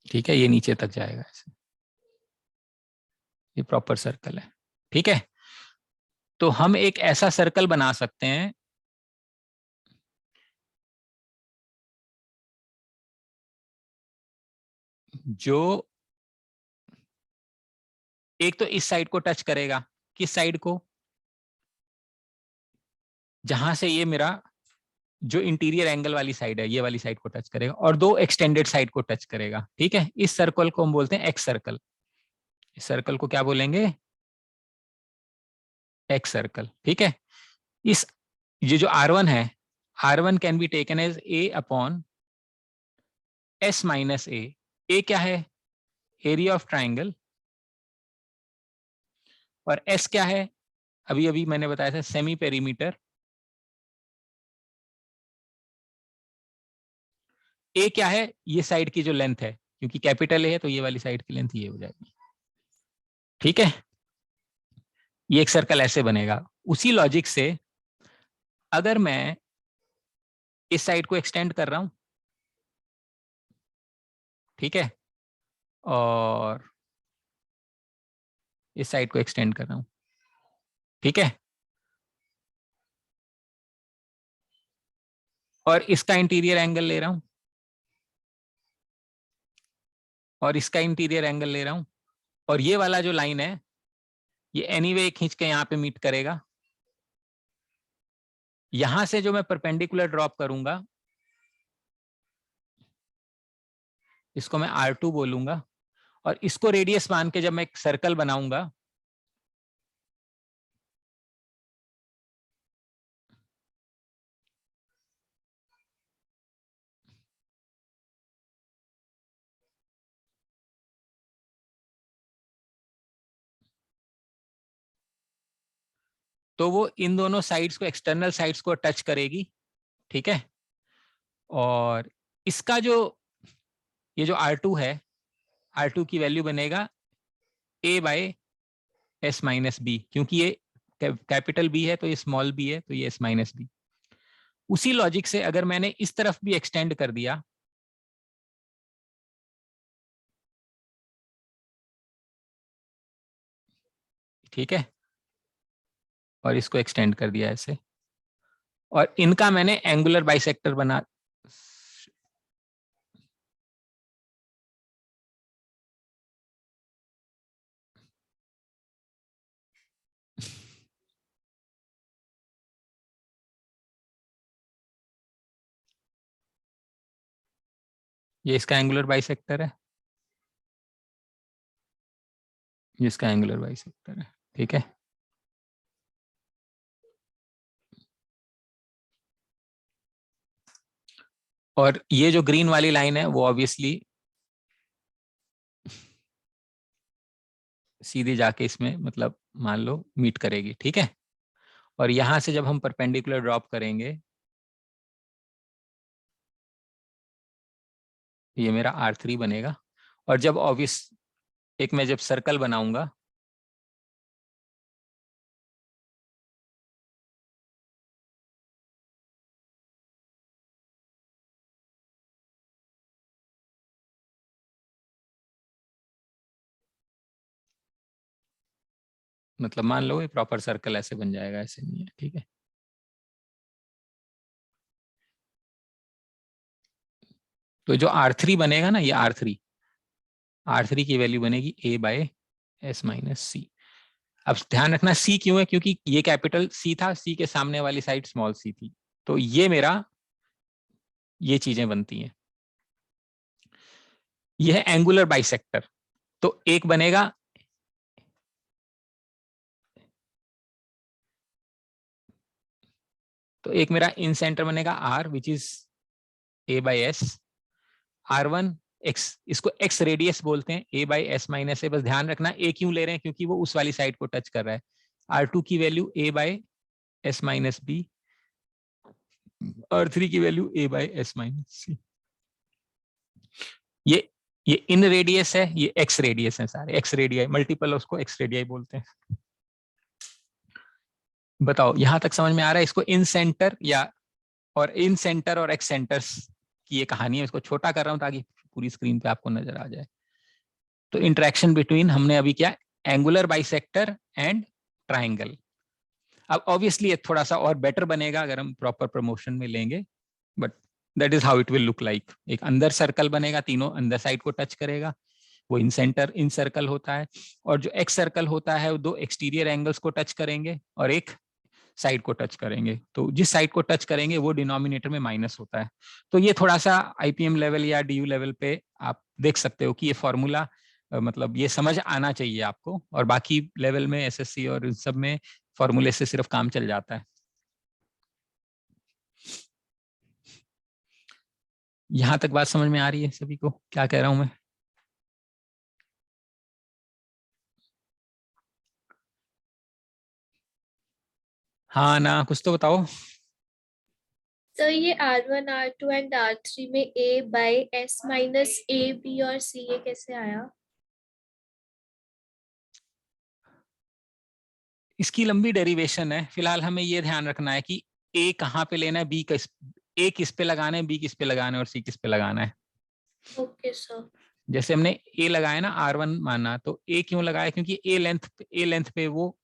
Speaker 1: ठीक है, ये नीचे तक जाएगा ऐसे, ये प्रॉपर सर्कल है, ठीक है। तो हम एक ऐसा सर्कल बना सकते हैं जो एक तो इस साइड को टच करेगा, किस साइड को, जहां से ये मेरा जो इंटीरियर एंगल वाली साइड है ये वाली साइड को टच करेगा, और दो एक्सटेंडेड साइड को टच करेगा। ठीक है, इस सर्कल को हम बोलते हैं एक्स सर्कल। इस सर्कल को क्या बोलेंगे, एक्स सर्कल। ठीक है, इस ये जो R1 है, R1 can be taken as A upon S minus A। A क्या है, एरिया ऑफ ट्राइंगल, और S क्या है, अभी अभी मैंने बताया था, सेमी पेरीमीटर। A क्या है, ये साइड की जो लेंथ है, क्योंकि कैपिटल A है तो ये वाली साइड की लेंथ ये हो जाएगी। ठीक है, ये एक सर्कल ऐसे बनेगा। उसी लॉजिक से अगर मैं इस साइड को एक्सटेंड कर रहा हूं, ठीक है, और इस साइड को एक्सटेंड कर रहा हूं, ठीक है, और इसका इंटीरियर एंगल ले रहा हूं, और इसका इंटीरियर एंगल ले रहा हूं, और ये वाला जो लाइन है ये एनीवे खींच के यहां पे मीट करेगा। यहां से जो मैं परपेंडिकुलर ड्रॉप करूंगा इसको मैं R2 बोलूंगा, और इसको रेडियस मान के जब मैं एक सर्कल बनाऊंगा तो वो इन दोनों साइड्स को, एक्सटर्नल साइड्स को टच करेगी। ठीक है, और इसका जो ये जो R2 है, R2 की वैल्यू बनेगा A by S minus B, क्योंकि ये कैपिटल B है तो ये स्मॉल b है तो ये S माइनस बी। उसी लॉजिक से अगर मैंने इस तरफ भी एक्सटेंड कर दिया, ठीक है, और इसको एक्सटेंड कर दिया ऐसे, और इनका मैंने एंगुलर बाइसेक्टर बना, ये इसका एंगुलर बाइसेक्टर है, ये इसका एंगुलर बाइसेक्टर है। ठीक है, और ये जो ग्रीन वाली लाइन है वो ऑब्वियसली सीधी जाके इसमें मतलब मान लो मीट करेगी। ठीक है, और यहां से जब हम परपेंडिकुलर ड्रॉप करेंगे ये मेरा R3 बनेगा, और जब ऑब्वियस एक मैं जब सर्कल बनाऊंगा मतलब मान लो ये प्रॉपर सर्कल ऐसे बन जाएगा, ऐसे नहीं है। ठीक है, तो जो R3 बनेगा ना, ये R3 की वैल्यू बनेगी A बाय S माइनस सी। अब ध्यान रखना C क्यों है, क्योंकि ये कैपिटल C था, C के सामने वाली साइड स्मॉल c थी, तो ये मेरा ये चीजें बनती हैं। यह है एंगुलर बाइसेक्टर। तो एक बनेगा तो एक मेरा इन सेंटर बनेगा R which is A by S, R1 X, इसको X रेडियस बोलते हैं, A बाई एस माइनस ए। बस ध्यान रखना A क्यों ले रहे हैं, क्योंकि वो उस वाली साइड को टच कर रहा है। R2 की value A by S minus B, R3 की value A by S minus C. ये इन रेडियस है, ये X रेडियस है, सारे X रेडियाई, मल्टीपल उसको X रेडियाई बोलते हैं। बताओ यहां तक समझ में आ रहा है? इसको इन सेंटर या और इन सेंटर और एक्स सेंटर्स की ये कहानी है। इसको छोटा कर रहा हूं ताकि पूरी स्क्रीन पे आपको नजर आ जाए। तो इंटरेक्शन बिटवीन हमने अभी क्या, एंगुलर बाइसेक्टर एंड ट्राइंगल। अब ऑब्वियसली ये थोड़ा सा और बेटर बनेगा अगर हम प्रॉपर प्रमोशन में लेंगे, but that is how it will look like. एक अंदर सर्कल बनेगा, तीनों अंदर साइड को टच करेगा, वो इन सेंटर इन सर्कल होता है। और जो एक्स सर्कल होता है वो दो एक्सटीरियर एंगल्स को टच करेंगे और एक साइड को टच करेंगे। तो जिस साइड को टच करेंगे वो डिनोमिनेटर में माइनस होता है। तो ये थोड़ा सा आईपीएम लेवल या डीयू लेवल पे आप देख सकते हो कि ये फॉर्मूला मतलब ये समझ आना चाहिए आपको, और बाकी लेवल में एसएससी और इन सब में फॉर्मूले से सिर्फ काम चल जाता है। यहां तक बात समझ में आ रही है सभी को, क्या कह रहा हूं मैं? हाँ ना, कुछ तो बताओ।
Speaker 3: तो ये R1 R2 एंड R3 में A by S minus A B और C ये कैसे आया?
Speaker 1: इसकी लंबी डेरिवेशन है, फिलहाल हमें ये ध्यान रखना है कि ए कहाँ पे लेना है, बी किस, ए किस पे लगाना है, बी किस पे लगाना है और सी किस पे लगाना है।
Speaker 3: Okay sir.
Speaker 1: जैसे हमने ए लगाया ना, R1 माना, तो ए क्यों लगाया? क्योंकि ए लेंथ पे वो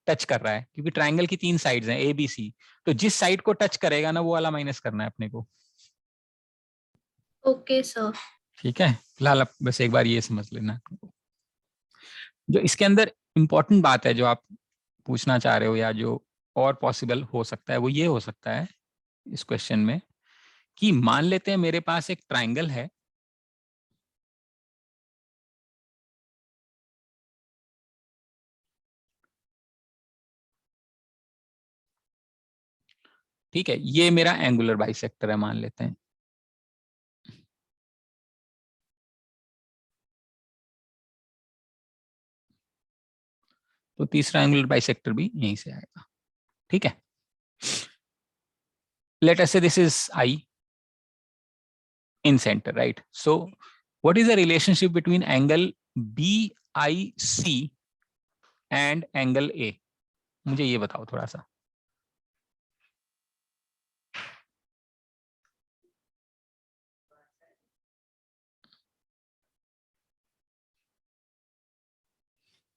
Speaker 1: टच कर रहा है, क्योंकि ट्राइंगल की 3 साइड्स हैं ए बी सी, तो जिस साइड को टच करेगा ना वो वाला माइनस करना है अपने को।
Speaker 3: Okay sir.
Speaker 1: ठीक है, फिलहाल आप बस एक बार ये समझ लेना। जो इसके अंदर इंपॉर्टेंट बात है जो आप पूछना चाह रहे हो, या जो और पॉसिबल हो सकता है, वो ये हो सकता है इस क्वेश्चन में कि मान लेते हैं मेरे पास एक ट्राइंगल है, ठीक है, ये मेरा एंगुलर बाइसेक्टर है मान लेते हैं। तो तीसरा एंगुलर बाइसेक्टर भी यहीं से आएगा। ठीक है, लेट अस से this is I in center, right? So what is the relationship between angle BIC and angle A? मुझे ये बताओ थोड़ा सा।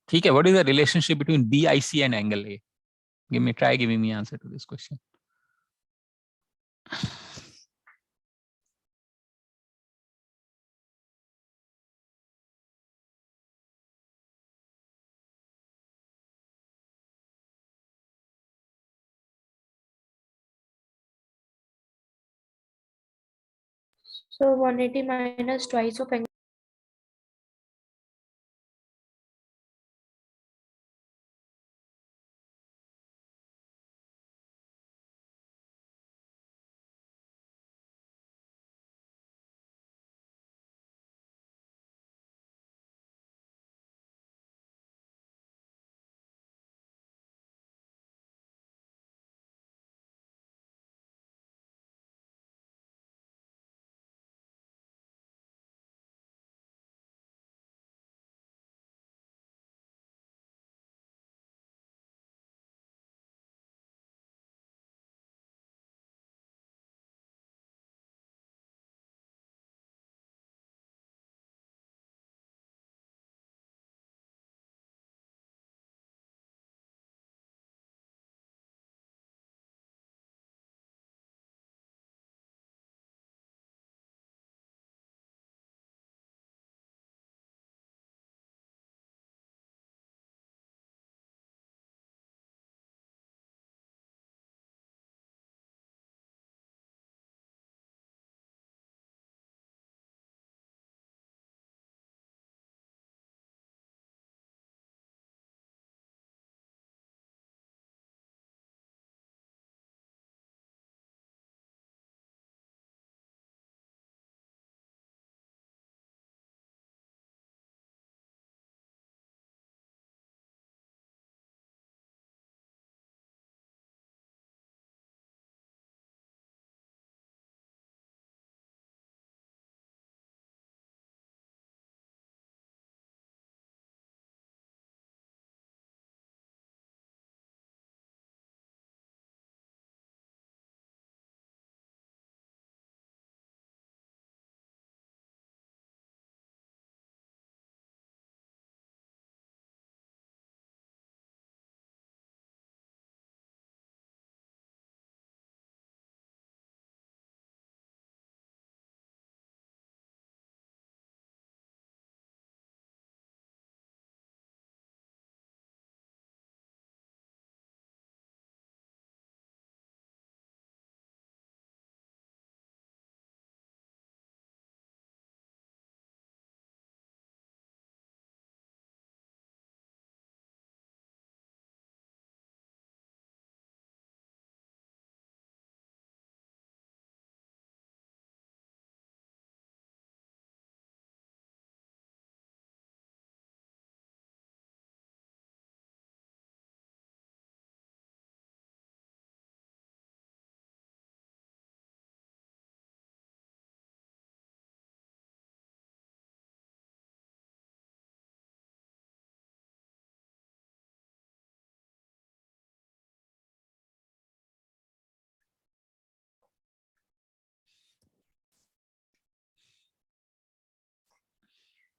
Speaker 1: ठीक है, what is the relationship between BIC and angle A? Try giving me answer to this question.
Speaker 3: So 180 minus twice of angle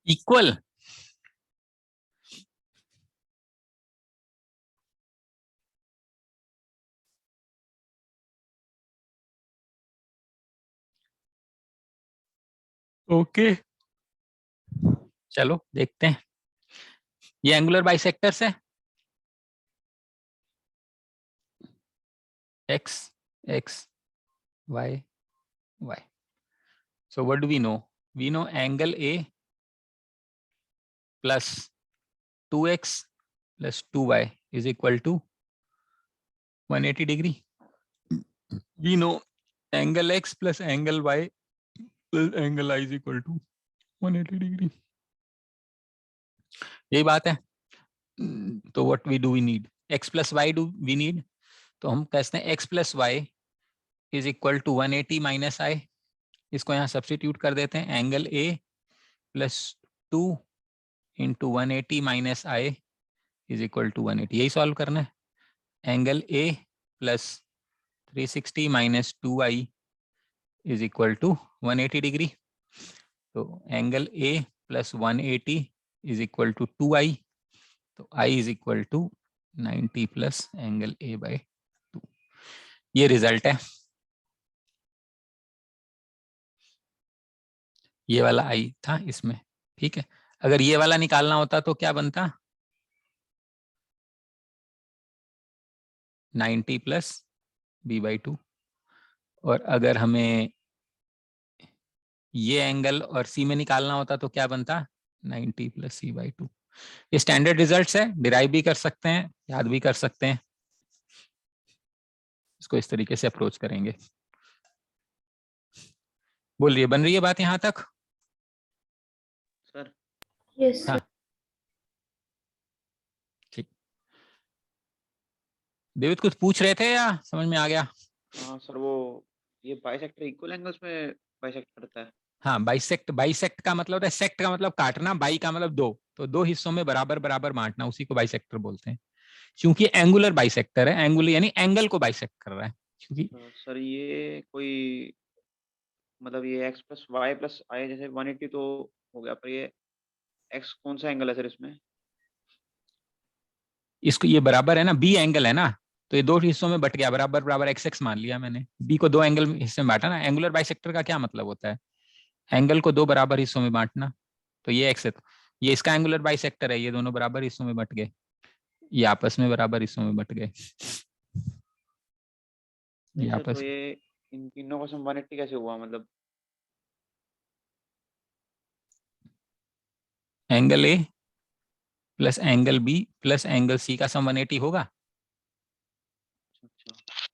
Speaker 1: equal, okay चलो देखते हैं। ये एंगुलर बाइसेक्टर्स है, x x y y. So what do we know? We know angle A plus 2x plus 2y is equal to 180 degree. We know angle x plus angle y plus angle I is equal to 180 degree. यही बात है। तो what we do we need? x plus y do we need? तो हम कहते हैं x plus y is equal to 180 minus I. इसको यहाँ सब्स्टिट्यूट कर देते हैं, angle A plus 2 into 180 minus i is equal to 180, यही सॉल्व करना है। Angle A plus 360 minus 2i is equal to 180 degree. तो angle A plus 180 is equal to 2i, तो i is equal to 90 plus angle A by 2। ये result है। ये वाला आई था इसमें, ठीक है। अगर ये वाला निकालना होता तो क्या बनता, 90 प्लस बी बाई 2। और अगर हमें ये एंगल और सी में निकालना होता तो क्या बनता, 90 प्लस सी बाई 2। ये स्टैंडर्ड रिजल्ट्स है, डिराइव भी कर सकते हैं, याद भी कर सकते हैं। इसको इस तरीके से अप्रोच करेंगे। बोलिए, बन रही है बात यहां तक?
Speaker 4: Sir
Speaker 3: Yes, sir.
Speaker 1: हाँ ठीक। देवित कुछ पूछ रहे थे या समझ में आ गया?
Speaker 4: हाँ सर, वो ये बाइसेक्टर इक्वल एंगल्स में बाइसेक्ट करता है।
Speaker 1: हाँ, बाइसेक्ट, बाइसेक्ट का मतलब होता है, सेक्ट का मतलब काटना, बाई का मतलब दो, तो दो हिस्सों में बराबर बराबर बांटना, उसी को बाइसेक्टर बोलते हैं। क्योंकि एंगुलर बाइसेक्टर है, एंगुलर यानी एंगल को बाइसेक्ट कर रहा है। क्योंकि
Speaker 4: सर ये कोई मतलब ये x प्लस वाई प्लस आई जैसे 180 तो हो गया, पर ये x कौन सा एंगल है सर इसमें?
Speaker 1: इसको ये बराबर है ना, बी एंगल है ना, तो ये दो हिस्सों में बट गया, बराबर बराबर एक्स एक्स मान लिया मैंने, बी को दो एंगल हिस्से में बांटा ना। एंगुलर बाइसेक्टर का क्या मतलब होता है, एंगल को दो बराबर हिस्सों में बांटना। तो ये एक्स है, तो ये इसका एंगुलर बाइसेक्टर है, ये दोनों बराबर हिस्सों में बट गए, ये आपस में बराबर हिस्सों में बट गए। ये
Speaker 4: सर
Speaker 1: आपस
Speaker 4: तो ये इन तीनों का सम 180 कैसे हुआ मतलब?
Speaker 1: Angle A plus angle B plus angle C का सम 180 होगा।
Speaker 4: अच्छा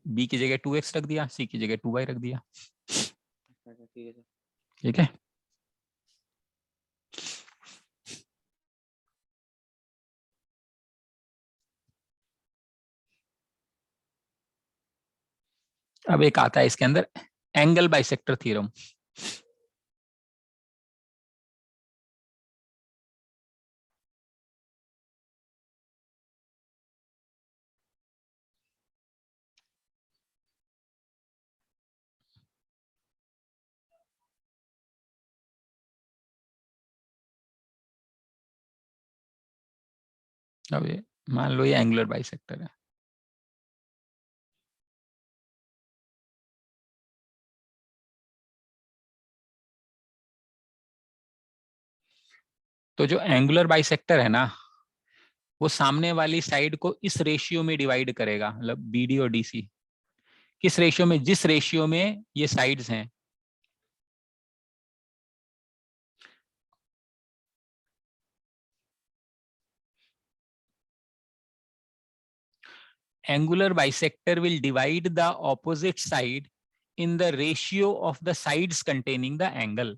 Speaker 1: बी की जगह 2x रख दिया, सी की जगह 2y रख दिया,
Speaker 4: अच्छा, ठीक है सर।
Speaker 1: ठीक है। अब एक आता है इसके अंदर एंगल बाइसेक्टर थ्योरम। अब ये मान लो ये एंगुलर बाइसेक्टर है, तो जो एंगुलर बाइसेक्टर है ना, वो सामने वाली साइड को इस रेशियो में डिवाइड करेगा, मतलब बीडी और डीसी। किस रेशियो में, जिस रेशियो में ये साइड्स हैं। Angular bisector will divide the opposite side in the ratio of the sides containing the angle.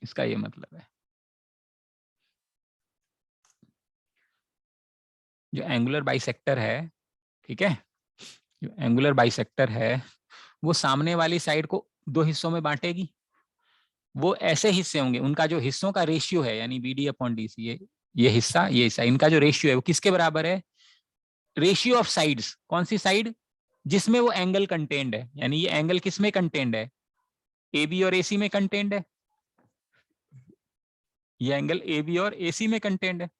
Speaker 1: इसका ये मतलब है, जो एंगुलर बाइसेक्टर है, ठीक है, जो एंगुलर बाइसेक्टर है वो सामने वाली साइड को दो हिस्सों में बांटेगी। वो ऐसे हिस्से होंगे, उनका जो हिस्सों का रेशियो है, यानी बीडी अपॉन डीसी, ये हिस्सा, इनका जो रेशियो है वो किसके बराबर है, रेशियो ऑफ साइड्स। कौन सी साइड, जिसमें वो एंगल कंटेंड है, यानी ये एंगल किस में कंटेंड है, ए बी और ए सी में कंटेंड है, ये एंगल ए बी और ए सी में कंटेंड है।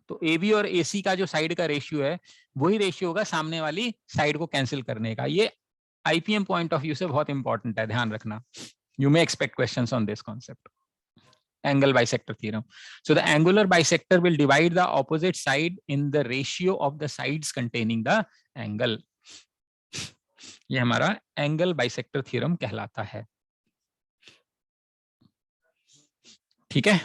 Speaker 1: तो ए बी और ए सी का जो साइड का रेशियो है वही रेशियो होगा सामने वाली साइड को कैंसिल करने का। ये आईपीएम पॉइंट ऑफ व्यू से बहुत इंपॉर्टेंट है, ध्यान रखना। You may expect questions on this concept. Angle bisector theorem. So the angular bisector will divide the opposite side in the ratio of the sides containing the angle. ये हमारा angle bisector theorem कहलाता है। ठीक है,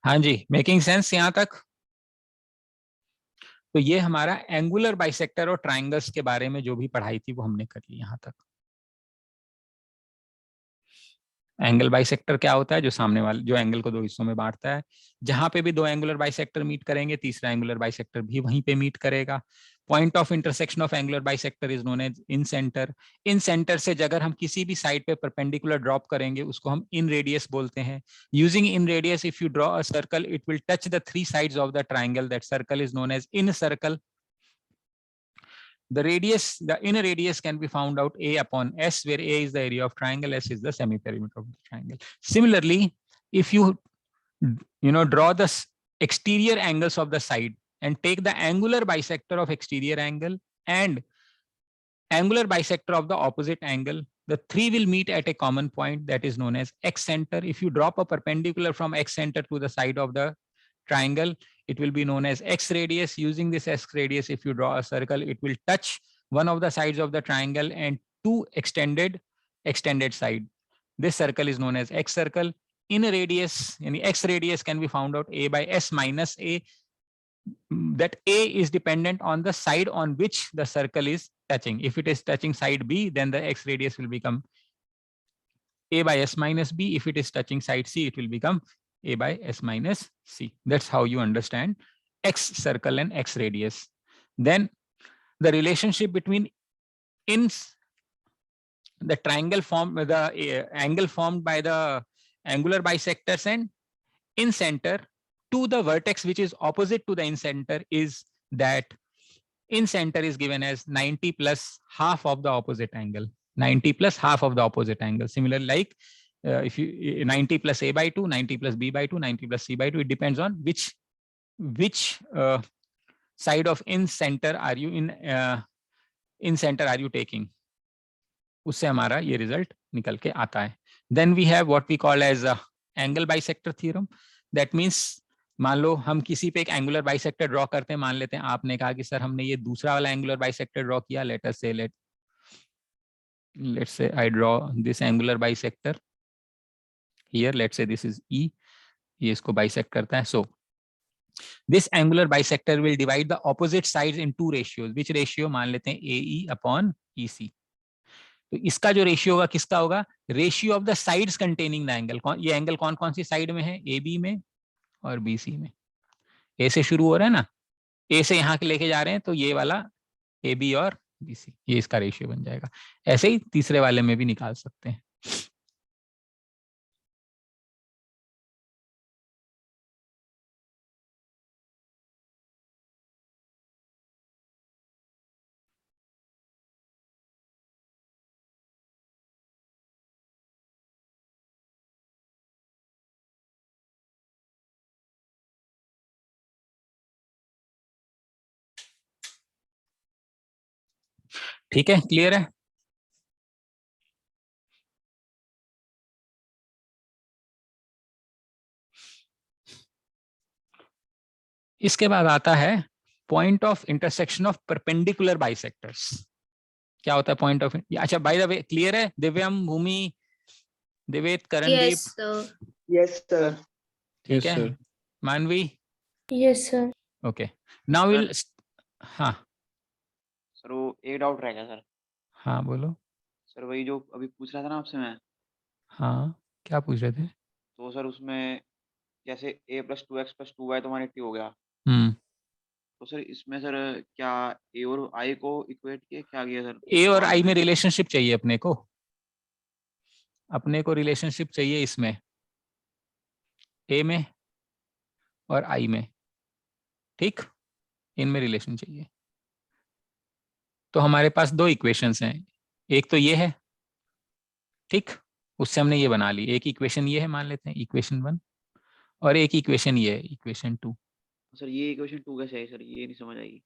Speaker 1: हाँ जी, making sense यहाँ तक। तो ये हमारा एंगुलर बाइसेक्टर और ट्राइंगल्स के बारे में जो भी पढ़ाई थी वो हमने कर ली यहाँ तक। एंगल बाइसेक्टर क्या होता है, जो सामने वाले जो एंगल को दो हिस्सों में बांटता है, जहां पे भी दो एंगुलर बाइसेक्टर मीट करेंगे तीसरा एंगुलर बाइसेक्टर भी वहीं पे मीट करेगा। Point of intersection of angular bisector is known as in centre. In centre से अगर हम किसी भी साइड पे परपेंडिकुलर ड्रॉप करेंगे उसको हम इन रेडियस बोलते हैं। Using in radius if you draw a circle it will touch the three sides of the triangle, that circle is known as in circle. The radius, the inner radius can be found out A upon S, where A is the area of triangle, S is the semi-perimeter of the triangle. Similarly, if you draw the exterior angles of the side and take the angular bisector of exterior angle and angular bisector of the opposite angle, the three will meet at a common point that is known as X center. If you drop a perpendicular from X center to the side of the triangle, it will be known as X radius. Using this X radius, if you draw a circle, it will touch one of the sides of the triangle and two extended side. This circle is known as X circle. In a radius, X radius can be found out A by S minus A. That A is dependent on the side on which the circle is touching. If it is touching side B, then the X radius will become A by S minus B. If it is touching side C, it will become A by S minus C. That's how you understand X circle and X radius. Then the relationship between the triangle formed, the angle formed by the angular bisectors and in center to the vertex which is opposite to the in center is that in center is given as 90 plus half of the opposite angle. 90 plus half of the opposite angle. Similarly, like if you 90 plus A by 2, 90 plus B by 2, 90 plus C by 2, it depends on which side of in center are you in center are you taking. उससे हमारा ये result निकल के आता है. Then we have what we call as angle bisector theorem. That means मान लो हम किसी पे एक एंगुलर बाइसेक्टर ड्रॉ करते हैं. मान लेते हैं आपने कहा कि सर हमने ये दूसरा वाला एंगुलर बाइसेक्टर ड्रॉ किया. let's say I draw this angular bisector here. Let's say this is E. ये इसको बाइसेक्ट करता है. So this angular bisector will divide the opposite sides in two ratios. Which ratio? मान लेते हैं AE upon EC. तो इसका जो रेशियो होगा किसका होगा? Ratio of the sides containing the angle. ये एंगल कौन कौन सी साइड में है? AB में और BC में. A से शुरू हो रहा है ना, A से यहाँ के लेके जा रहे हैं, तो ये वाला AB और BC, ये इसका रेशियो बन जाएगा. ऐसे ही तीसरे वाले में भी निकाल सकते हैं. ठीक है, क्लियर है? इसके बाद आता है point of intersection of perpendicular bisectors. क्या होता है पॉइंट ऑफ? अच्छा, बाय द वे क्लियर है? दिव्यम, भूमि, दिवेत, Karandeep?
Speaker 3: Yes, sir.
Speaker 6: Yes, sir.
Speaker 1: ठीक
Speaker 5: Yes,
Speaker 1: है.
Speaker 5: sir.
Speaker 1: मानवी?
Speaker 3: Yes, sir.
Speaker 1: Okay, now will. हाँ,
Speaker 4: सर वो एक डाउट रह गया सर।
Speaker 1: हाँ बोलो।
Speaker 4: सर वही जो अभी पूछ रहा था ना आपसे मैं,
Speaker 1: हाँ क्या पूछ रहे थे?
Speaker 4: तो सर उसमें जैसे a + 2x + 2y तो 180 हो गया,
Speaker 1: हम्म।
Speaker 4: तो सर इसमें सर क्या a और i को इक्वेट किए, क्या किया सर
Speaker 1: ए और
Speaker 4: सवाल
Speaker 1: आई में
Speaker 4: में?
Speaker 1: रिलेशनशिप चाहिए अपने को रिलेशनशिप चाहिए इसमें, ए में और आई में, ठीक, इनमें रिलेशन चाहिए। तो हमारे पास दो इक्वेशंस हैं, एक तो ये है, ठीक, उससे हमने ये बना ली, एक इक्वेशन ये है मान लेते हैं इक्वेशन 1, और एक इक्वेशन ये है इक्वेशन 2।
Speaker 4: सर ये इक्वेशन 2 कैसे आई सर, ये नहीं समझ आई।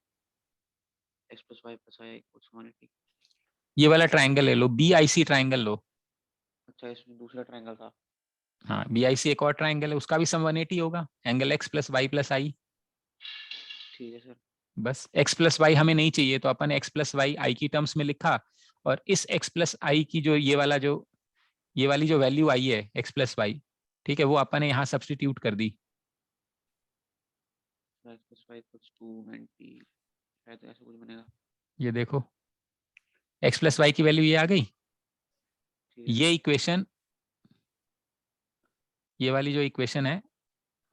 Speaker 4: x + y + i = 180।
Speaker 1: ये वाला ट्राइंगल ले लो, BIC ट्राइंगल लो।
Speaker 4: अच्छा इसमें दूसरा ट्रायंगल था।
Speaker 1: हाँ BIC एक और ट्राइंगल है, उसका भी सम 180 होगा, एंगल x + y + i।
Speaker 4: ठीक है सर।
Speaker 1: बस x + y हमें नहीं चाहिए, तो अपन x + y i की टर्म्स में लिखा, और इस x + i की जो ये वाली जो वैल्यू आई है x + y, ठीक है, वो अपन ने यहाँ सब्स्टिट्यूट कर दी।
Speaker 4: x + y = 290, शायद ऐसा कुछ बनेगा।
Speaker 1: ये देखो x + y की वैल्यू ये आ गई।
Speaker 4: ठीक है
Speaker 1: ये इक्वेशन, ये वाली जो इक्वेशन है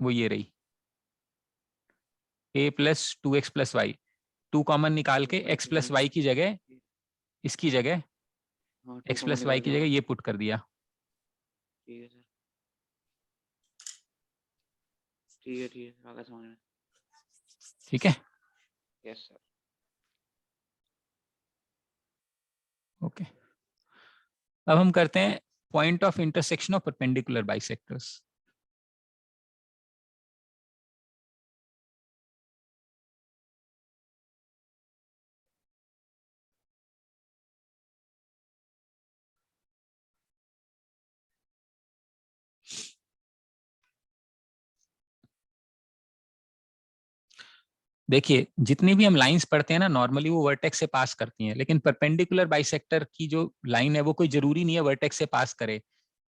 Speaker 1: वो ये रही, a + 2x + y, 2 कॉमन निकाल के x + y की जगह, इसकी जगह
Speaker 4: हाँ 2
Speaker 1: x
Speaker 4: कॉमन
Speaker 1: + y
Speaker 4: निकाल
Speaker 1: की
Speaker 4: के,
Speaker 1: जगह
Speaker 4: हाँ
Speaker 1: ये पुट कर दिया।
Speaker 4: ठीक है सर। ठीक है आगे समझ में।
Speaker 1: ठीक है,
Speaker 4: यस सर।
Speaker 1: ओके। अब हम करते हैं point of intersection of perpendicular bisectors. देखिए जितनी भी हम लाइंस पढ़ते हैं ना, नॉर्मली वो वर्टेक्स से पास करती हैं, लेकिन परपेंडिकुलर बाइसेक्टर की जो लाइन है वो कोई जरूरी नहीं है वर्टेक्स से पास करे।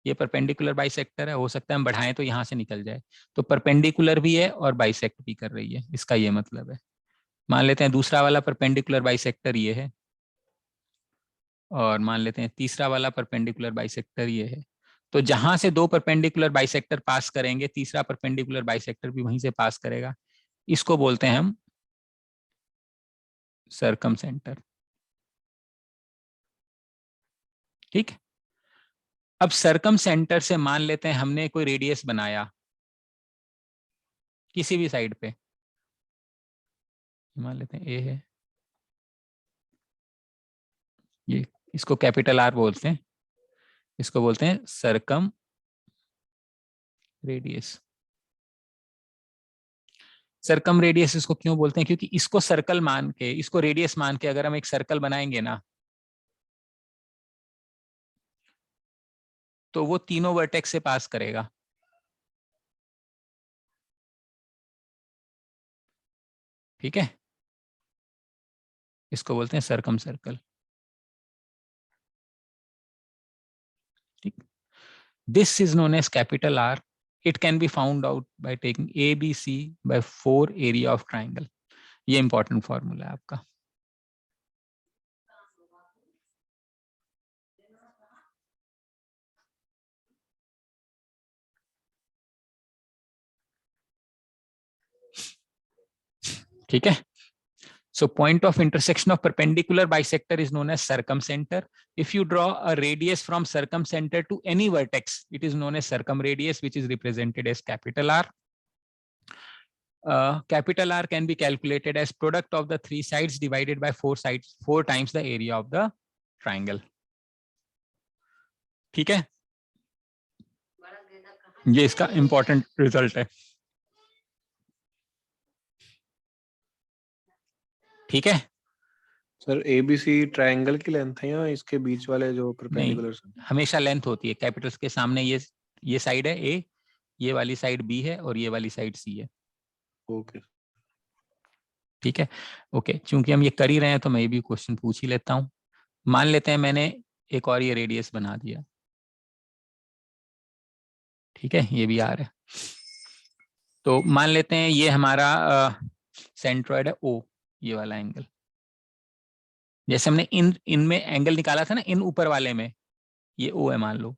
Speaker 1: ये परपेंडिकुलर बाइसेक्टर है, हो सकता है हम बढ़ाएं तो यहाँ से निकल जाए, तो परपेंडिकुलर भी है और बाइसेक्ट भी कर रही है, इसका ये मतलब है। मान लेते हैं दूसरा वाला परपेंडिकुलर बाइसेक्टर ये है, और मान लेते हैं तीसरा वाला परपेंडिकुलर बाइसेक्टर ये है। तो जहां से दो परपेंडिकुलर बाइसेक्टर पास करेंगे, तीसरा परपेंडिकुलर बाइसेक्टर भी वहीं से पास करेगा, इसको बोलते हैं हम सरकम सेंटर। ठीक, अब सरकम सेंटर से मान लेते हैं हमने कोई रेडियस बनाया किसी भी साइड पे, मान लेते हैं ए है, ये इसको कैपिटल आर बोलते हैं, इसको बोलते हैं सरकम रेडियस। सरकम रेडियस इसको क्यों बोलते हैं, क्योंकि इसको सर्कल मान के, इसको रेडियस मान के अगर हम एक सर्कल बनाएंगे ना, तो वो तीनों वर्टेक्स से पास करेगा। ठीक है, इसको बोलते हैं सरकम सर्कल। ठीक, this is known as capital R. It can be found out by taking ABC by 4 area of triangle. ये इंपॉर्टेंट फॉर्मूला है आपका। ठीक है, so point of intersection of perpendicular bisector is known as circumcenter. If you draw a radius from circumcenter to any vertex, it is known as circumradius, which is represented as capital R. Capital R can be calculated as product of the three sides divided by 4 sides, 4 times the area of the triangle. ठीक है, ये इसका important result है। ठीक है,
Speaker 5: sir ABC triangle की length है या इसके बीच वाले जो परपेंडिकुलर?
Speaker 1: हमेशा लेंथ होती है, कैपिटल्स के सामने ये साइड है A, ये वाली साइड B है, और ये वाली साइड C है।
Speaker 5: ओके।
Speaker 1: ठीक है, ओके, चूंकि हम ये कर ही रहे हैं तो मैं ये भी क्वेश्चन पूछ ही लेता हूं। मान लेते हैं मैंने एक और ये रेडियस बना दिया, ठीक है, ये भी आ रहा है। तो मान लेते हैं ये हमारा सेंट्रॉइड है O, ये वाला एंगल। जैसे हमने इनमें एंगल निकाला था ना, इन ऊपर वाले में, ये ओ है मान लो।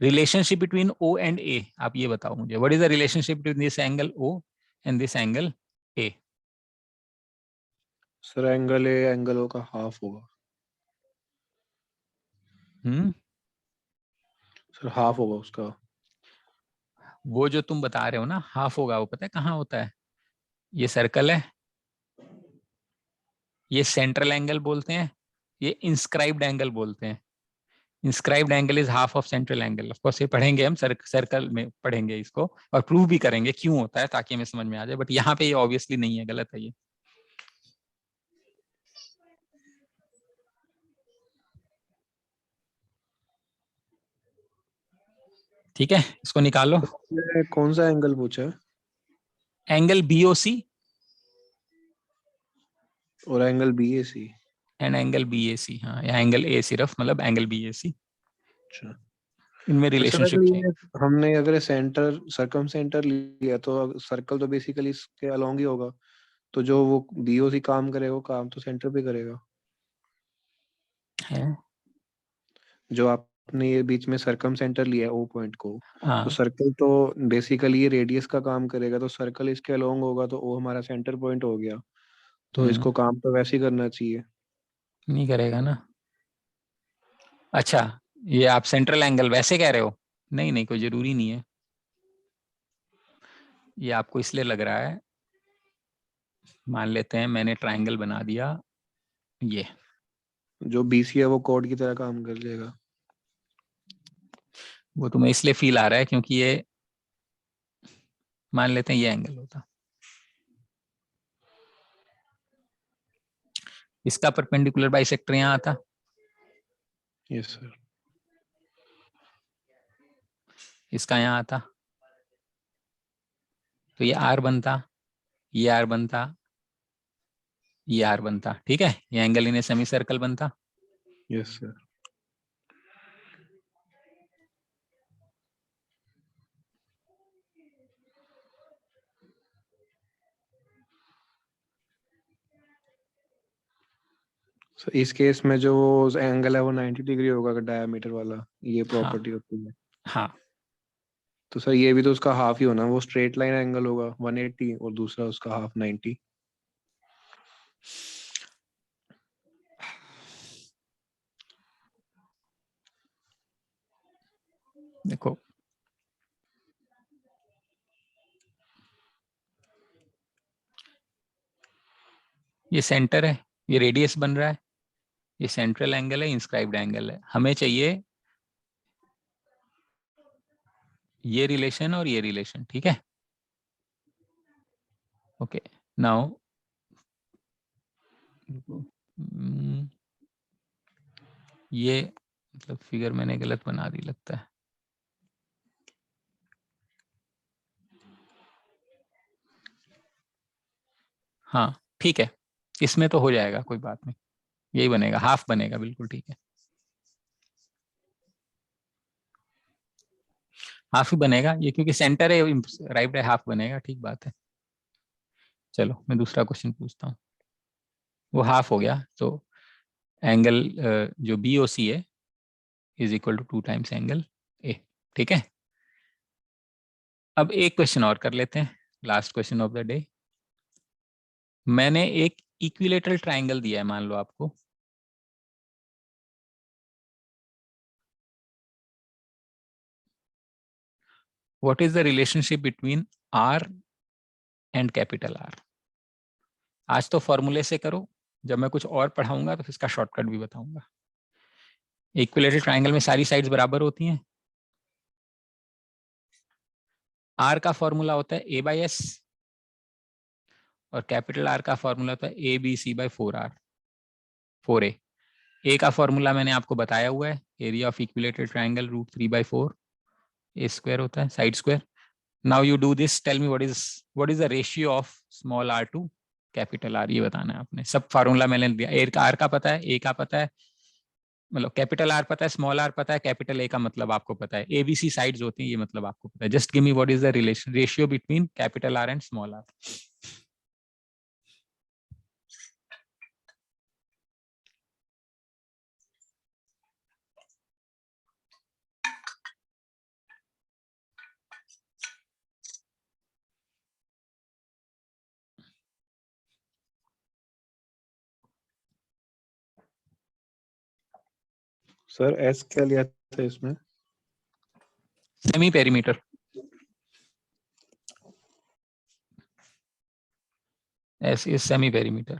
Speaker 1: Relationship between O and A, आप ये बताओ मुझे, what is the relationship between this angle O and this angle A?
Speaker 5: Sir angle A angle O का हाफ होगा। सर हाफ होगा उसका।
Speaker 1: वो जो तुम बता रहे हो ना हाफ होगा, वो पता है कहाँ होता है? ये सर्कल है, ये सेंट्रल एंगल बोलते हैं, ये इंस्क्राइब्ड एंगल बोलते हैं। Inscribed angle is half of central angle. Of course ये पढ़ेंगे हम, सर्कल में पढ़ेंगे इसको, और प्रूव भी करेंगे क्यों होता है, ताकि हमें समझ में आ जाए। बट यहाँ पे ये ऑब्वियसली नहीं है, गलत है ये। ठीक है, इसको निकालो।
Speaker 5: ये कौन सा एंगल पूछा है?
Speaker 1: एंगल बीओसी
Speaker 5: और angle B A C.
Speaker 1: And angle BAC. हाँ, या एंगल ए सिर्फ, मतलब एंगल बीएसी,
Speaker 5: अच्छा
Speaker 1: इनमें
Speaker 5: तो सर
Speaker 1: रिलेशनशिप
Speaker 5: अगर
Speaker 1: चाहिए।
Speaker 5: ये हमने अगर सेंटर सर्कम सेंटर लिया तो सर्कल तो बेसिकली इसके अलोंग ही होगा, तो जो वो बीओसी काम करेगा वो काम तो सेंटर पे करेगा।
Speaker 1: है?
Speaker 5: जो आपने ये बीच में सर्कम सेंटर लिया है ओ पॉइंट को, तो
Speaker 1: हाँ,
Speaker 5: सर्कल तो बेसिकली ये रेडियस का काम करेगा, तो सर्कल इसके अलोंग होगा, तो ओ हमारा सेंटर पॉइंट हो गया, तो इसको काम तो वैसे ही करना चाहिए।
Speaker 1: नहीं करेगा ना। अच्छा, ये आप सेंट्रल एंगल वैसे कह रहे हो? नहीं नहीं, कोई जरूरी नहीं है, ये आपको इसलिए लग रहा है। मान लेते हैं मैंने ट्रायंगल बना दिया ये,
Speaker 5: जो बीसी है वो कोड की तरह काम कर लेगा।
Speaker 1: वो तुम्हें इसलिए फील आ रहा है क्योंकि ये, मान लेते हैं ये एंगल होता, इसका परपेंडिकुलर बाइसेक्टर यहाँ आता,
Speaker 5: यस सर।
Speaker 1: इसका यहाँ आता, तो ये आर बनता, ये आर बनता, ये आर बनता। ठीक है, ये angle in a semicircle बनता।
Speaker 5: Yes sir. सर इस केस में जो एंगल है वो 90 डिग्री होगा डायमीटर वाला, ये प्रॉपर्टी होती है।
Speaker 1: हाँ,
Speaker 5: तो सर ये भी तो उसका हाफ ही होना, वो स्ट्रेट लाइन एंगल होगा 180 और दूसरा उसका हाफ 90।
Speaker 1: देखो ये सेंटर है, ये रेडियस बन रहा है, ये सेंट्रल एंगल है, इंस्क्राइब्ड एंगल है। हमें चाहिए ये रिलेशन और ये रिलेशन। ठीक है, ओके। नाउ ये मतलब फिगर मैंने गलत बना दी लगता है। हाँ ठीक है, इसमें तो हो जाएगा, कोई बात नहीं, यही बनेगा, हाफ बनेगा, बिल्कुल ठीक है, हाफ ही बनेगा ये, क्योंकि सेंटर है, राइट है, हाफ बनेगा, ठीक बात है। चलो मैं दूसरा क्वेश्चन पूछता हूँ। वो हाफ हो गया, तो एंगल जो बी ओ सी है is equal to 2 times angle A. ठीक है, अब एक क्वेश्चन और कर लेते हैं, last question of the day. मैंने एक इक्विलेटरल ट्राइंगल दिया है, मान लो आपको, what is the relationship between R and capital R? आज तो फॉर्मूले से करो, जब मैं कुछ और पढ़ाऊंगा तो इसका शॉर्टकट भी बताऊंगा। इक्विलेटरल ट्राइंगल में सारी साइड्स बराबर होती हैं। आर का फॉर्मूला होता है ए बाई एस, और कैपिटल आर का फॉर्मूला होता है A B C by 4R 4A। ए का फॉर्मूला मैंने आपको बताया हुआ है, area of equilateral triangle √3/4 A square होता है, side square. Now you do this, tell me what is the ratio of small r to capital R, ये बताना है आपने। सब फार्मूला मैंने दिया, ए का आर का पता है, ए का पता है, मतलब कैपिटल आर पता है, स्मॉल आर पता है, कैपिटल ए का मतलब आपको पता है, एबीसी साइड्स होती हैं, ये मतलब आपको पता है। Just give me what is the relation ratio between capital R and small R.
Speaker 5: Sir S क्या लिया था इसमें?
Speaker 1: Semi perimeter. S is semi perimeter.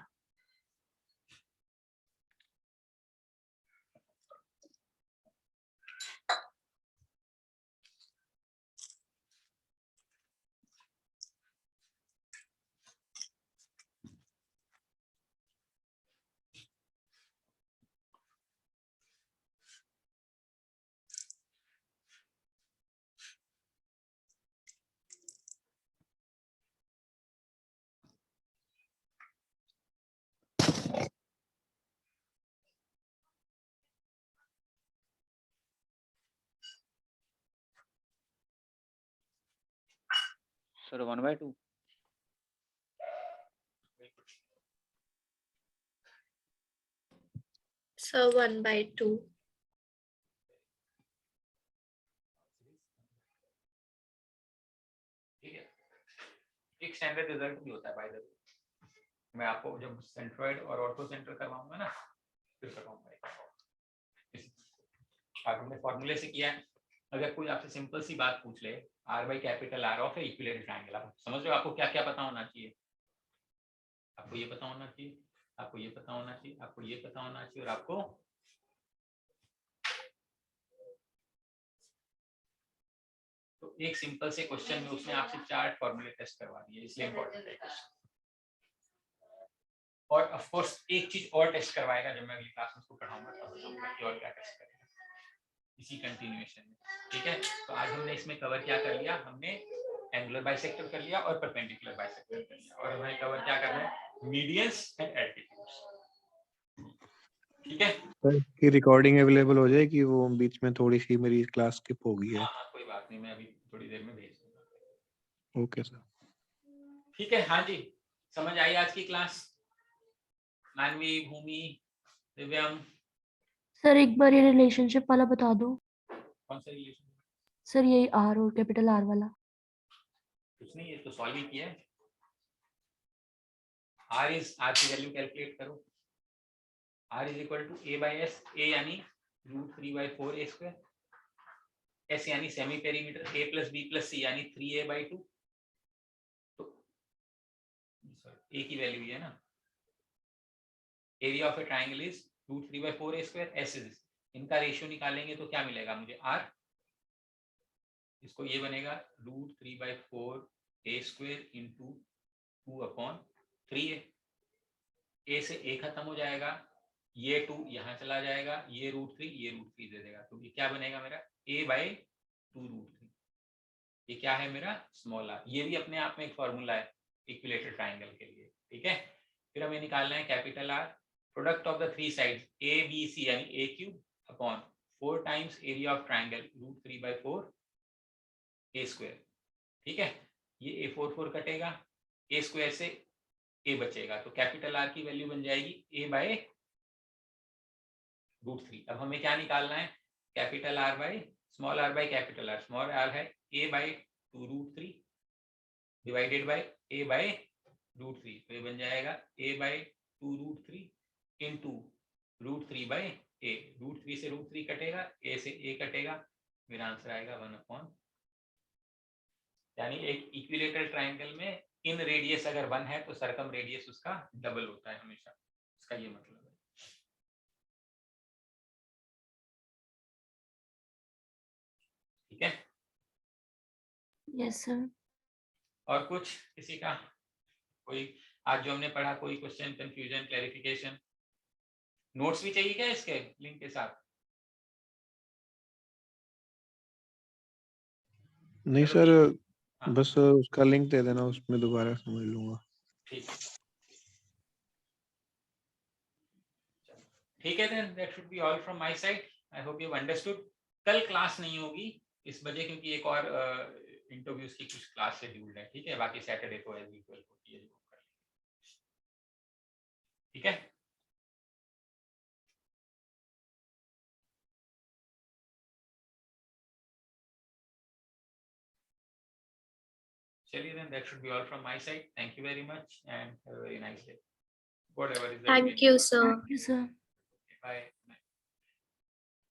Speaker 4: Sir 1/2
Speaker 3: So 1/2.
Speaker 1: ठीक है, एक स्टैंडर्ड रिजल्ट भी होता है बाय द वे। मैं आपको जब सेंट्रोइड और ऑर्थो सेंटर करवाऊंगा ना फिर करवाऊंगा। आपने फॉर्मूले से किया है। अगर कोई आपसे सिंपल सी बात पूछ ले, R by capital R of equilateral triangle, आप समझ रहे हो आपको क्या क्या पता होना चाहिए? आपको ये पता होना चाहिए, आपको ये पता होना चाहिए, आपको ये पता होना चाहिए, और आपको तो एक सिंपल से क्वेश्चन में उसने आपसे 4 फॉर्मूले टेस्ट करवा दिए, इसलिए इंपॉर्टेंट है क्वेश्चन। और ऑफ कोर्स एक चीज और टेस्ट करवाएगा, जब मैं अगली क्लास में उसको पढ़ाऊंगा तब बताऊंगा कि और क्या टेस्ट करेगा इसी कंटिन्यूएशन में। ठीक है, तो आज हमने इसमें कवर क्या कर लिया? हमने एंगुलर बाइसेक्टर कर लिया और परपेंडिकुलर बाइसेक्टर कर लिया, और हमें कवर क्या करना है? Medians and altitudes. ठीक है,
Speaker 5: सर की रिकॉर्डिंग अवेलेबल हो जाएगी? वो बीच में थोड़ी सी मेरी क्लास स्किप हो गई है।
Speaker 1: हाँ कोई बात नहीं, मैं अभी थोड़ी देर में भेज दूंगा।
Speaker 5: Okay sir.
Speaker 1: ठीक है, हाँ जी, समझ आई आज की क्लास? मानवी, भूमि, दिव्यम,
Speaker 7: सर एक बार ये रिलेशनशिप वाला बता दो।
Speaker 1: कौन सा रिलेशन?
Speaker 7: सर यही आर और कैपिटल आर वाला।
Speaker 1: कुछ नहीं, ये तो सॉल्व ही किया है। आर की वैल्यू कैलकुलेट करो। R is equal to A by S, A यानी √3/4 A², S यानी semi perimeter, A plus B plus C यानी 3A/2। तो A की वैल्यू ये है ना, area of a triangle is √3/4A², S is, इनका रेशियो निकालेंगे तो क्या मिलेगा मुझे? R, इसको ये बनेगा √3/4A² इंटू 2/3A। A से A खत्म हो जाएगा, ये 2 यहाँ चला जाएगा, ये √3 दे देगा, तो ये क्या बनेगा मेरा? A/2√3। ये क्या है मेरा? Small r। ये भी अपने आप में एक फॉर्मूला है इक्विलेटरल ट्राइंगल के लिए। ठीक है, फिर हमें निकालना है capital R, product of the three sides ABC यानी A³ upon 4 times area of triangle √3/4A²। ठीक है, ये A4 कटेगा, A² से A बचेगा, तो कैपिटल R की वैल्यू बन जाएगी A/√3। अब हमें क्या निकालना है? Capital R by small r by capital R। Small r है A/2√3 डिवाइडेड बाई A/√3, तो ये बन जाएगा A/2√3 इंटू √3/A। √3 से √3 कटेगा, A से A कटेगा, मेरा आंसर आएगा 1/, यानी एक इक्विलेटरल ट्राइंगल में इन रेडियस अगर 1 है तो सरकम रेडियस उसका डबल होता है हमेशा, इसका ये मतलब है। ठीक है,
Speaker 7: यस सर।
Speaker 1: और कुछ किसी का? कोई आज जो हमने पढ़ा, कोई क्वेश्चन, कंफ्यूजन, क्लैरिफिकेशन? नोट्स भी चाहिए क्या इसके लिंक के साथ?
Speaker 5: नहीं
Speaker 1: चलो
Speaker 5: सर,
Speaker 1: हाँ,
Speaker 5: बस उसका लिंक दे देना, उसमें दोबारा समझ लूंगा।
Speaker 1: ठीक है, ठीक है, then that should be all from my side. I hope you have understood. कल क्लास नहीं होगी इस बजे, क्योंकि एक और इंटरव्यूज की कुछ क्लास शेड्यूल्ड है। ठीक है, बाकी सैटरडे को एज यूजुअल होती है। ठीक है, चलिए, then that should be all from my side. Thank you very much and have a very nice day. Whatever is the
Speaker 3: Thank you, sir.
Speaker 7: Thank you sir.
Speaker 1: Bye.